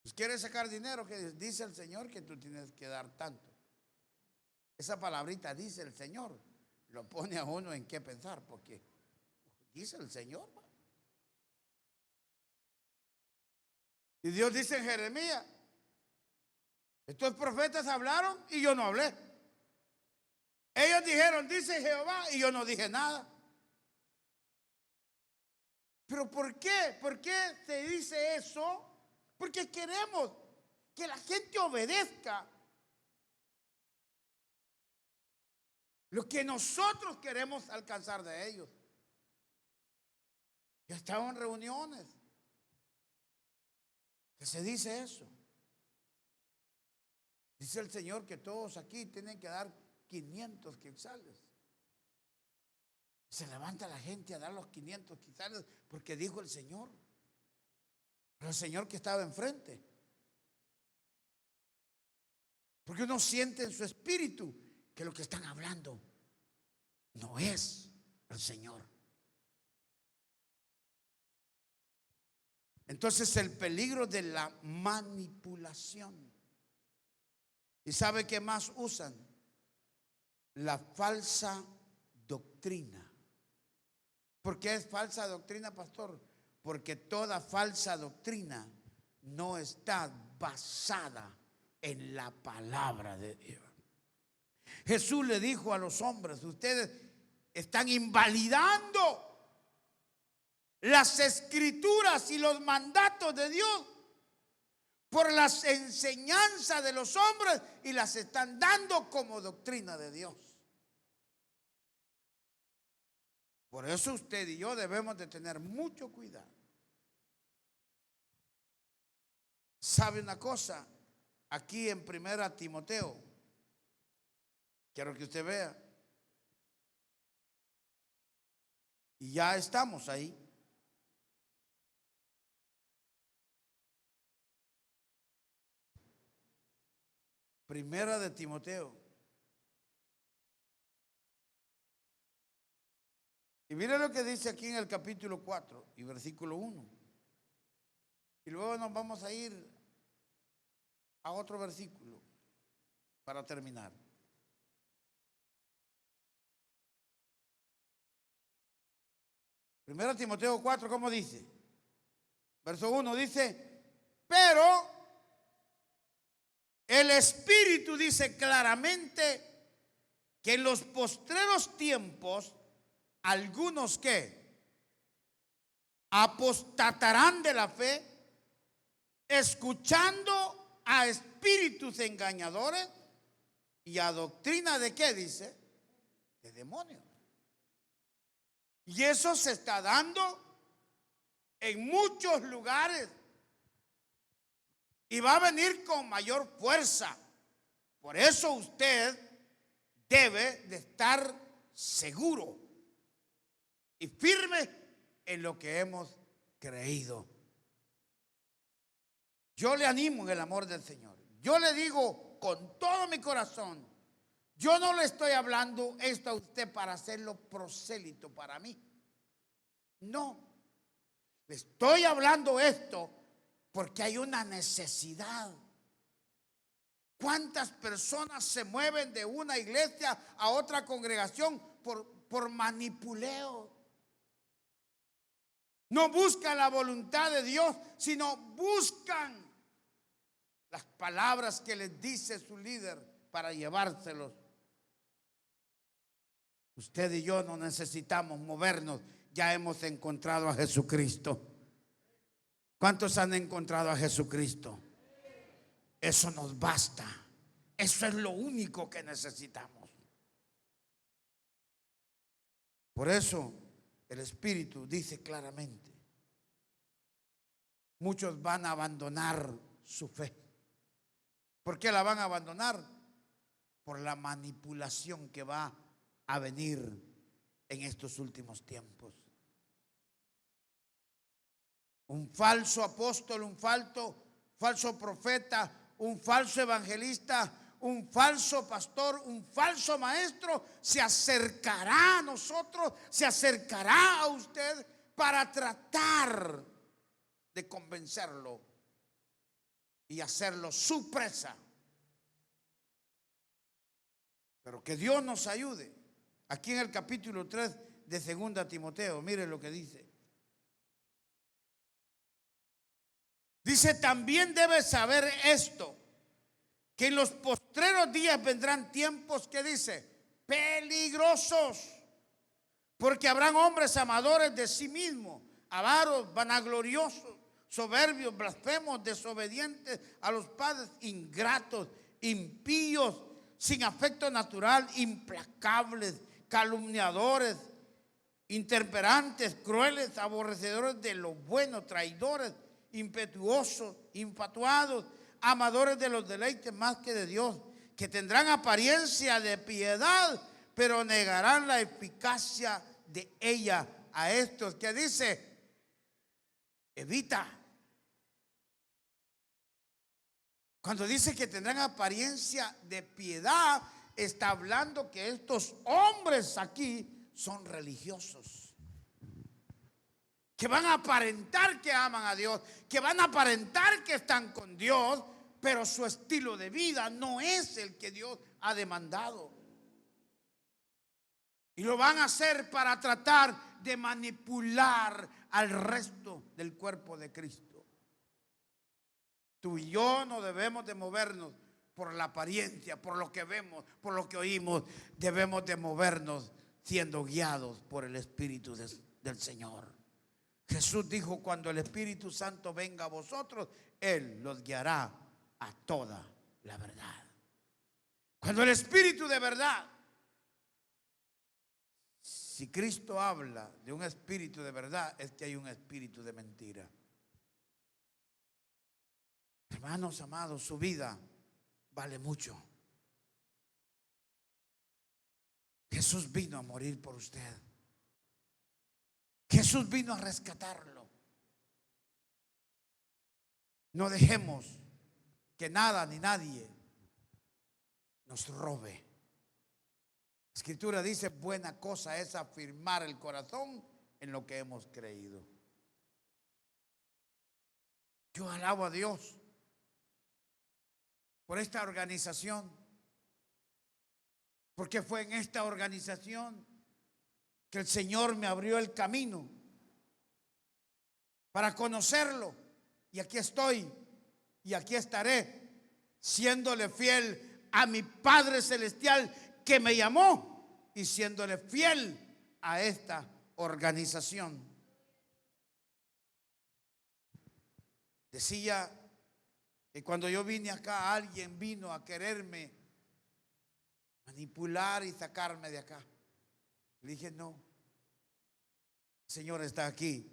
Pues quiere sacar dinero, que dice el Señor que tú tienes que dar tanto. Esa palabrita dice el Señor, lo pone a uno en qué pensar, porque dice el Señor. Y Dios dice en Jeremías, estos profetas hablaron y yo no hablé. Ellos dijeron, dice Jehová, y yo no dije nada. ¿Pero por qué? ¿Por qué se dice eso? Porque queremos que la gente obedezca lo que nosotros queremos alcanzar de ellos. Yo estaba en reuniones que se dice eso. Dice el Señor que todos aquí tienen que dar 500 quetzales. Se levanta la gente a dar los 500 quetzales porque dijo el Señor. Pero el Señor que estaba enfrente. Porque uno siente en su espíritu que lo que están hablando no es el Señor. Entonces el peligro de la manipulación. ¿Y sabe qué más usan? La falsa doctrina. ¿Por qué es falsa doctrina, pastor? Porque toda falsa doctrina no está basada en la palabra de Dios. Jesús le dijo a los hombres: ustedes están invalidando las escrituras y los mandatos de Dios por las enseñanzas de los hombres y las están dando como doctrina de Dios. Por eso usted y yo debemos de tener mucho cuidado. ¿Sabe una cosa? Aquí en 1 Timoteo, quiero que usted vea, y ya estamos ahí. Primera de Timoteo. Y mire lo que dice aquí en el capítulo 4 y versículo 1. Y luego nos vamos a ir a otro versículo para terminar. Primera Timoteo 4, ¿cómo dice? Verso 1 dice: pero el Espíritu dice claramente que en los postreros tiempos algunos que apostatarán de la fe, escuchando a espíritus engañadores y a doctrina de ¿qué dice? De demonios. Y eso se está dando en muchos lugares. Y va a venir con mayor fuerza. Por eso usted debe de estar seguro y firme en lo que hemos creído. Yo le animo en el amor del Señor. Yo le digo con todo mi corazón, yo no le estoy hablando esto a usted para hacerlo prosélito para mí. No. Le estoy hablando esto porque hay una necesidad. ¿Cuántas personas se mueven de una iglesia a otra congregación por manipuleo? No buscan la voluntad de Dios, sino buscan las palabras que les dice su líder para llevárselos. Usted y yo no necesitamos movernos. Ya hemos encontrado a Jesucristo. ¿Cuántos han encontrado a Jesucristo? Eso nos basta. Eso es lo único que necesitamos. Por eso el Espíritu dice claramente: muchos van a abandonar su fe. ¿Por qué la van a abandonar? Por la manipulación que va a venir en estos últimos tiempos. Un falso apóstol, un falso profeta, un falso evangelista, un falso pastor, un falso maestro se acercará a nosotros, se acercará a usted para tratar de convencerlo y hacerlo su presa. Pero que Dios nos ayude. Aquí en el capítulo 3 de 2 Timoteo, mire lo que dice. Dice: también debes saber esto, que en los postreros días vendrán tiempos, que dice, peligrosos, porque habrán hombres amadores de sí mismos, avaros, vanagloriosos, soberbios, blasfemos, desobedientes a los padres, ingratos, impíos, sin afecto natural, implacables, calumniadores, intemperantes, crueles, aborrecedores de lo bueno, traidores, impetuosos, infatuados, amadores de los deleites más que de Dios, que tendrán apariencia de piedad, pero negarán la eficacia de ella. A estos que dice, evita. Cuando dice que tendrán apariencia de piedad, está hablando que estos hombres aquí son religiosos, que van a aparentar que aman a Dios, que van a aparentar que están con Dios, pero su estilo de vida no es el que Dios ha demandado. Y lo van a hacer para tratar de manipular al resto del cuerpo de Cristo. Tú y yo no debemos de movernos por la apariencia, por lo que vemos, por lo que oímos. Debemos de movernos siendo guiados por el Espíritu del Señor. Jesús dijo: cuando el Espíritu Santo venga a vosotros, Él los guiará a toda la verdad. Cuando el Espíritu de verdad, si Cristo habla de un espíritu de verdad, es que hay un espíritu de mentira. Hermanos amados, su vida vale mucho. Jesús vino a morir por usted. Jesús vino a rescatarlo. No dejemos que nada ni nadie nos robe. La Escritura dice: buena cosa es afirmar el corazón en lo que hemos creído. Yo alabo a Dios por esta organización, porque fue en esta organización que el Señor me abrió el camino para conocerlo. Y aquí estoy y aquí estaré, siéndole fiel a mi Padre Celestial que me llamó y siéndole fiel a esta organización. Decía que cuando yo vine acá, alguien vino a quererme manipular y sacarme de acá. Le dije: no, el Señor está aquí,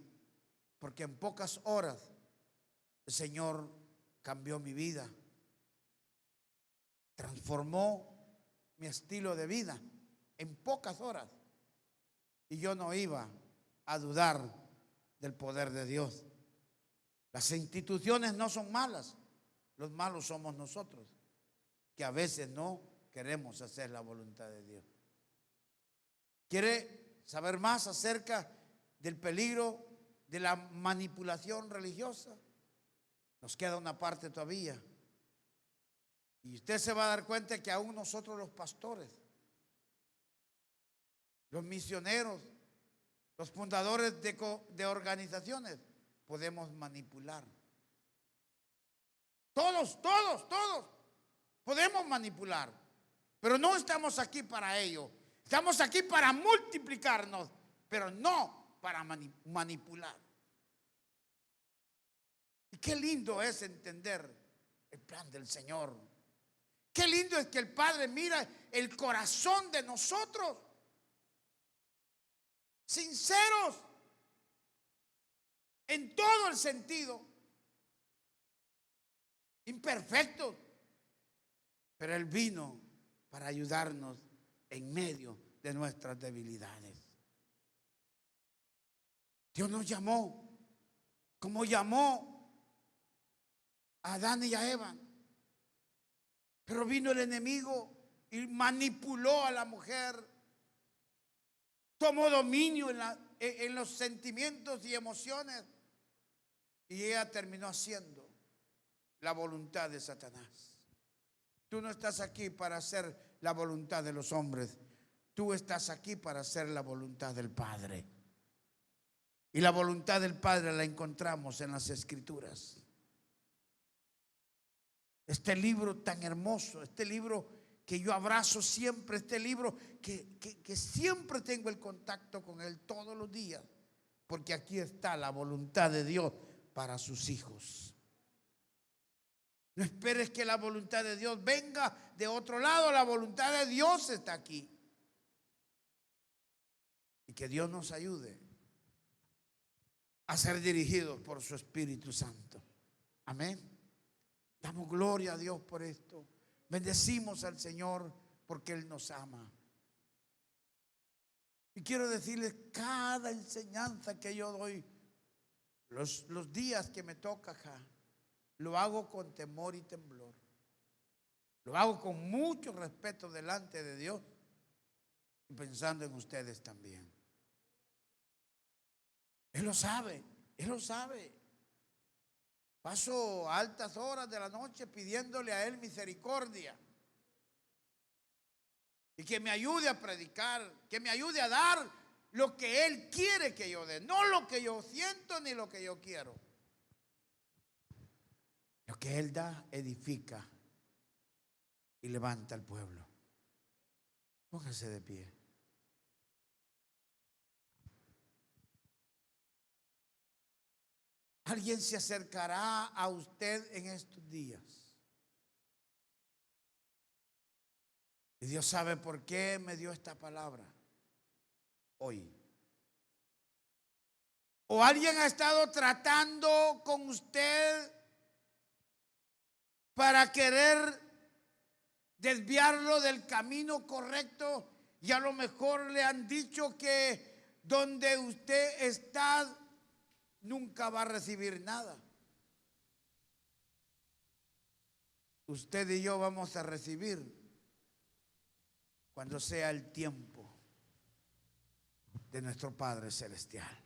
porque en pocas horas el Señor cambió mi vida, transformó mi estilo de vida en pocas horas, y yo no iba a dudar del poder de Dios. Las instituciones no son malas, los malos somos nosotros, que a veces no queremos hacer la voluntad de Dios. ¿Quiere saber más acerca del peligro de la manipulación religiosa? Nos queda una parte todavía. Y usted se va a dar cuenta que aún nosotros, los pastores, los misioneros, los fundadores de organizaciones, podemos manipular. Todos podemos manipular. Pero no estamos aquí para ello. Estamos aquí para multiplicarnos, pero no para manipular. Y qué lindo es entender el plan del Señor. Qué lindo es que el Padre mira el corazón de nosotros, sinceros en todo el sentido, imperfectos, pero Él vino para ayudarnos en medio de nuestras debilidades. Dios nos llamó como llamó a Adán y a Eva. Pero vino el enemigo y manipuló a la mujer, tomó dominio en los sentimientos y emociones, y ella terminó haciendo la voluntad de Satanás. Tú no estás aquí para hacer la voluntad de los hombres, tú estás aquí para hacer la voluntad del Padre. Y la voluntad del Padre la encontramos en las Escrituras. Este libro tan hermoso, este libro que yo abrazo siempre, este libro que siempre tengo el contacto con él todos los días, porque aquí está la voluntad de Dios para sus hijos. No esperes que la voluntad de Dios venga de otro lado, la voluntad de Dios está aquí. Y que Dios nos ayude a ser dirigidos por su Espíritu Santo. Amén. Damos gloria a Dios por esto. Bendecimos al Señor porque Él nos ama. Y quiero decirles, cada enseñanza que yo doy, los días que me toca acá, lo hago con temor y temblor. Lo hago con mucho respeto delante de Dios y pensando en ustedes también. Él lo sabe, Él lo sabe. Paso altas horas de la noche pidiéndole a Él misericordia. Y que me ayude a predicar, que me ayude a dar lo que Él quiere que yo dé. No lo que yo siento ni lo que yo quiero. Lo que Él da, edifica y levanta al pueblo. Póngase de pie. Alguien se acercará a usted en estos días. Y Dios sabe por qué me dio esta palabra hoy. O alguien ha estado tratando con usted para querer desviarlo del camino correcto, y a lo mejor le han dicho que donde usted está nunca va a recibir nada. Usted y yo vamos a recibir cuando sea el tiempo de nuestro Padre Celestial.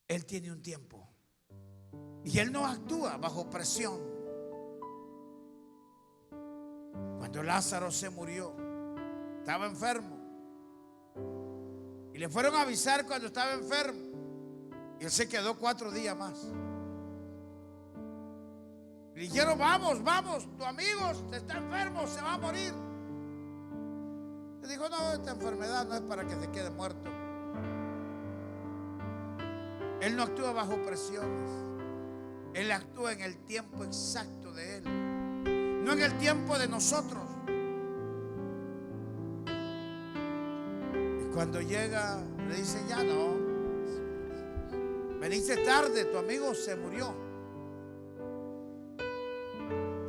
Él tiene un tiempo y Él no actúa bajo presión. Cuando Lázaro se murió, estaba enfermo, y le fueron a avisar cuando estaba enfermo, y él se quedó 4 días más. Le dijeron: vamos, tu amigo está enfermo, se va a morir. Le dijo: no, esta enfermedad no es para que se quede muerto. Él no actúa bajo presiones. Él actúa en el tiempo exacto de Él, no en el tiempo de nosotros. Y cuando llega, le dice: ya no, veniste tarde, tu amigo se murió.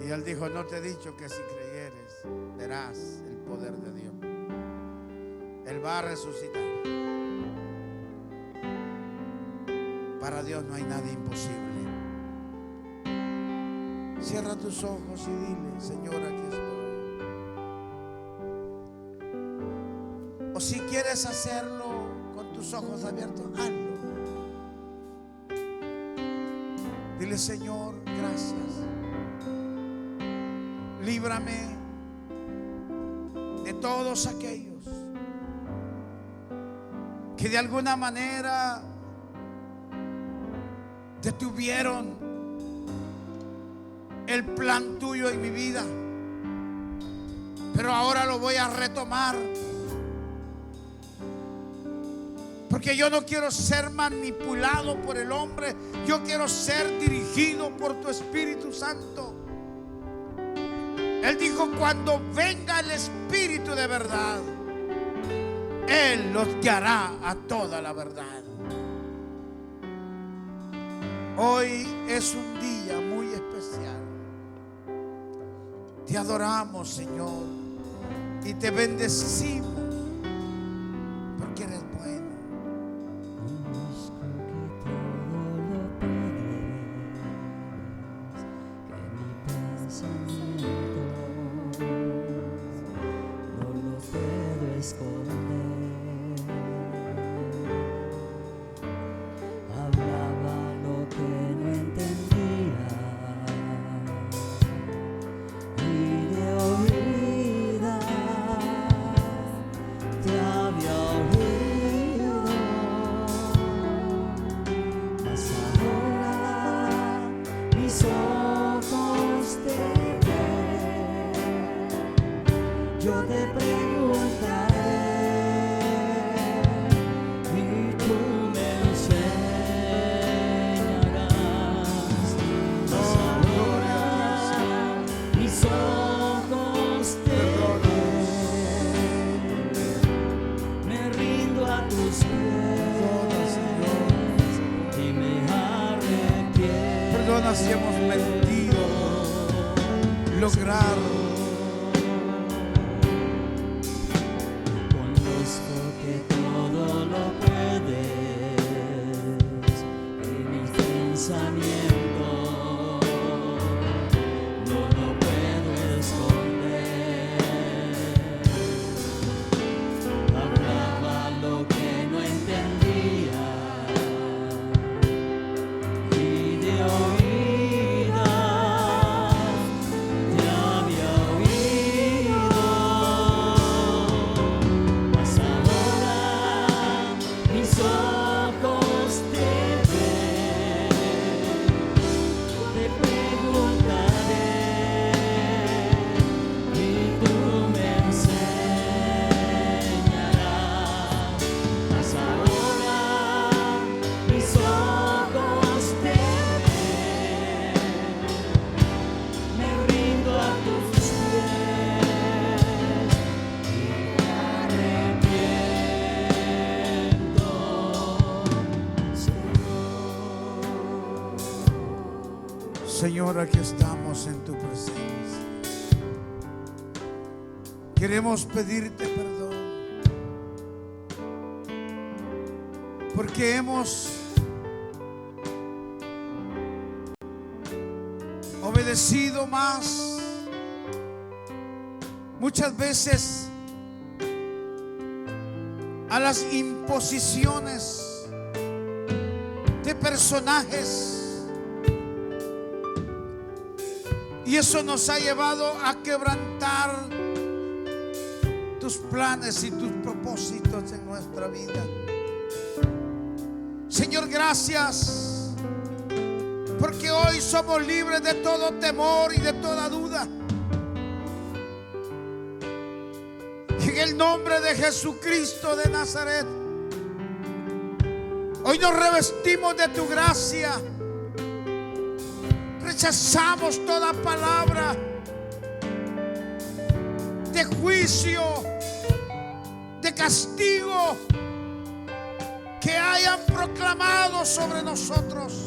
Y él dijo: no te he dicho que si creyeres verás el poder de Dios. Él va a resucitar. Para Dios no hay nada imposible. Cierra tus ojos y dile: Señor, aquí estoy. O si quieres hacerlo con tus ojos abiertos, hazlo. Dile: Señor, gracias. Líbrame de todos aquellos que de alguna manera detuvieron el plan tuyo en mi vida, pero ahora lo voy a retomar, porque yo no quiero ser manipulado por el hombre. Yo quiero ser dirigido por tu Espíritu Santo. Él dijo: cuando venga el Espíritu de verdad, Él los guiará a toda la verdad. Hoy es un día muy especial. Te adoramos, Señor, y te bendecimos porque eres bueno. No lo puedo esconder. Hablaba lo que no entendía, y de oídas te había oído, mas ahora mis ojos te ven. Yo te preguntaré y tú me enseñarás. Mas ahora mis ojos te ven. Me rindo a tus pies y me arrepiento. Perdona si hemos mentido, lograr. Conozco que todo lo puedes en mi pensamiento, no lo puedo esconder. Hablaba lo que no entendía, Señor, aquí estamos en tu presencia. Queremos pedirte perdón porque hemos obedecido más muchas veces a las imposiciones de personajes, y eso nos ha llevado a quebrantar tus planes y tus propósitos en nuestra vida. Señor, gracias porque hoy somos libres de todo temor y de toda duda. En el nombre de Jesucristo de Nazaret, hoy nos revestimos de tu gracia. Rechazamos toda palabra de juicio, de castigo que hayan proclamado sobre nosotros,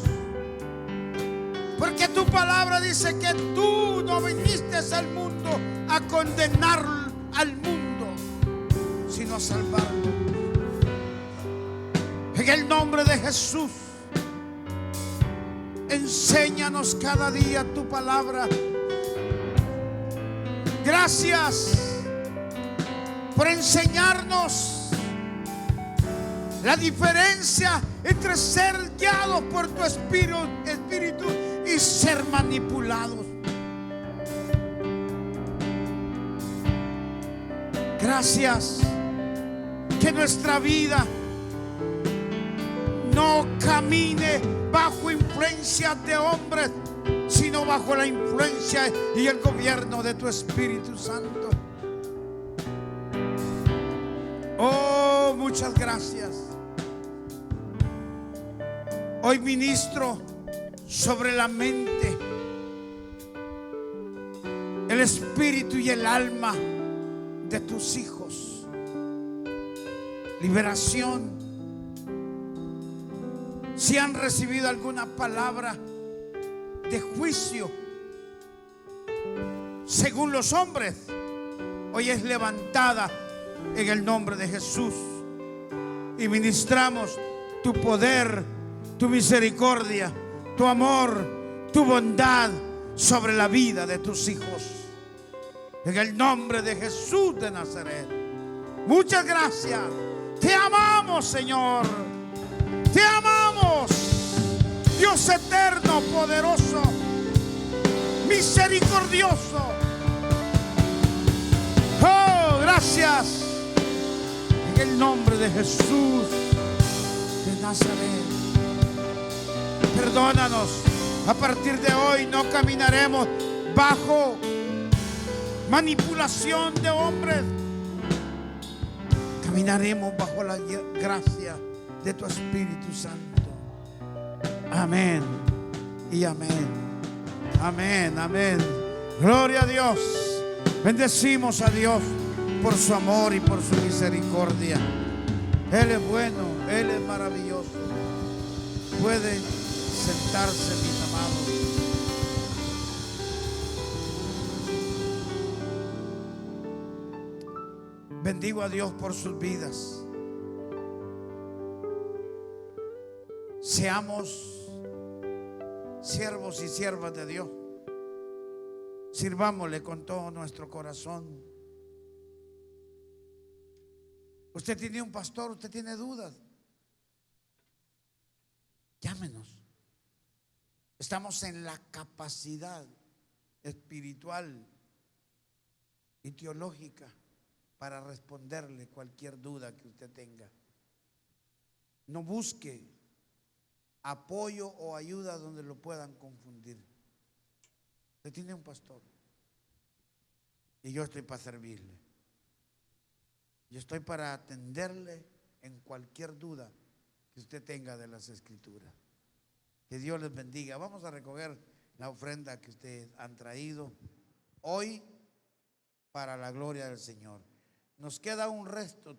porque tu palabra dice que tú no viniste al mundo a condenar al mundo, sino a salvarlo. En el nombre de Jesús, enséñanos cada día tu palabra. Gracias por enseñarnos la diferencia entre ser guiados por tu espíritu y ser manipulados. Gracias que nuestra vida no camine bajo influencia de hombres, sino bajo la influencia y el gobierno de tu Espíritu Santo. Oh, muchas gracias. Hoy ministro sobre la mente, el espíritu y el alma de tus hijos. Liberación. Si han recibido alguna palabra de juicio según los hombres, hoy es levantada en el nombre de Jesús, y ministramos tu poder, tu misericordia, tu amor, tu bondad sobre la vida de tus hijos, en el nombre de Jesús de Nazaret. Muchas gracias. Te amamos, Señor. Te amamos, Dios eterno, poderoso, misericordioso. Oh, gracias. En el nombre de Jesús de Nazaret, perdónanos. A partir de hoy no caminaremos bajo manipulación de hombres. Caminaremos bajo la gracia de tu Espíritu Santo. Amén y amén. Amén, amén. Gloria a Dios. Bendecimos a Dios por su amor y por su misericordia. Él es bueno, Él es maravilloso. Puede sentarse, mis amados. Bendigo a Dios por sus vidas. Seamos siervos y siervas de Dios. Sirvámosle con todo nuestro corazón. Usted tiene un pastor, usted tiene dudas, llámenos. Estamos en la capacidad espiritual y teológica para responderle cualquier duda que usted tenga. No busque apoyo o ayuda donde lo puedan confundir. Usted tiene un pastor y yo estoy para servirle. Yo estoy para atenderle en cualquier duda que usted tenga de las Escrituras. Que Dios les bendiga. Vamos a recoger la ofrenda que ustedes han traído hoy para la gloria del Señor. Nos queda un resto.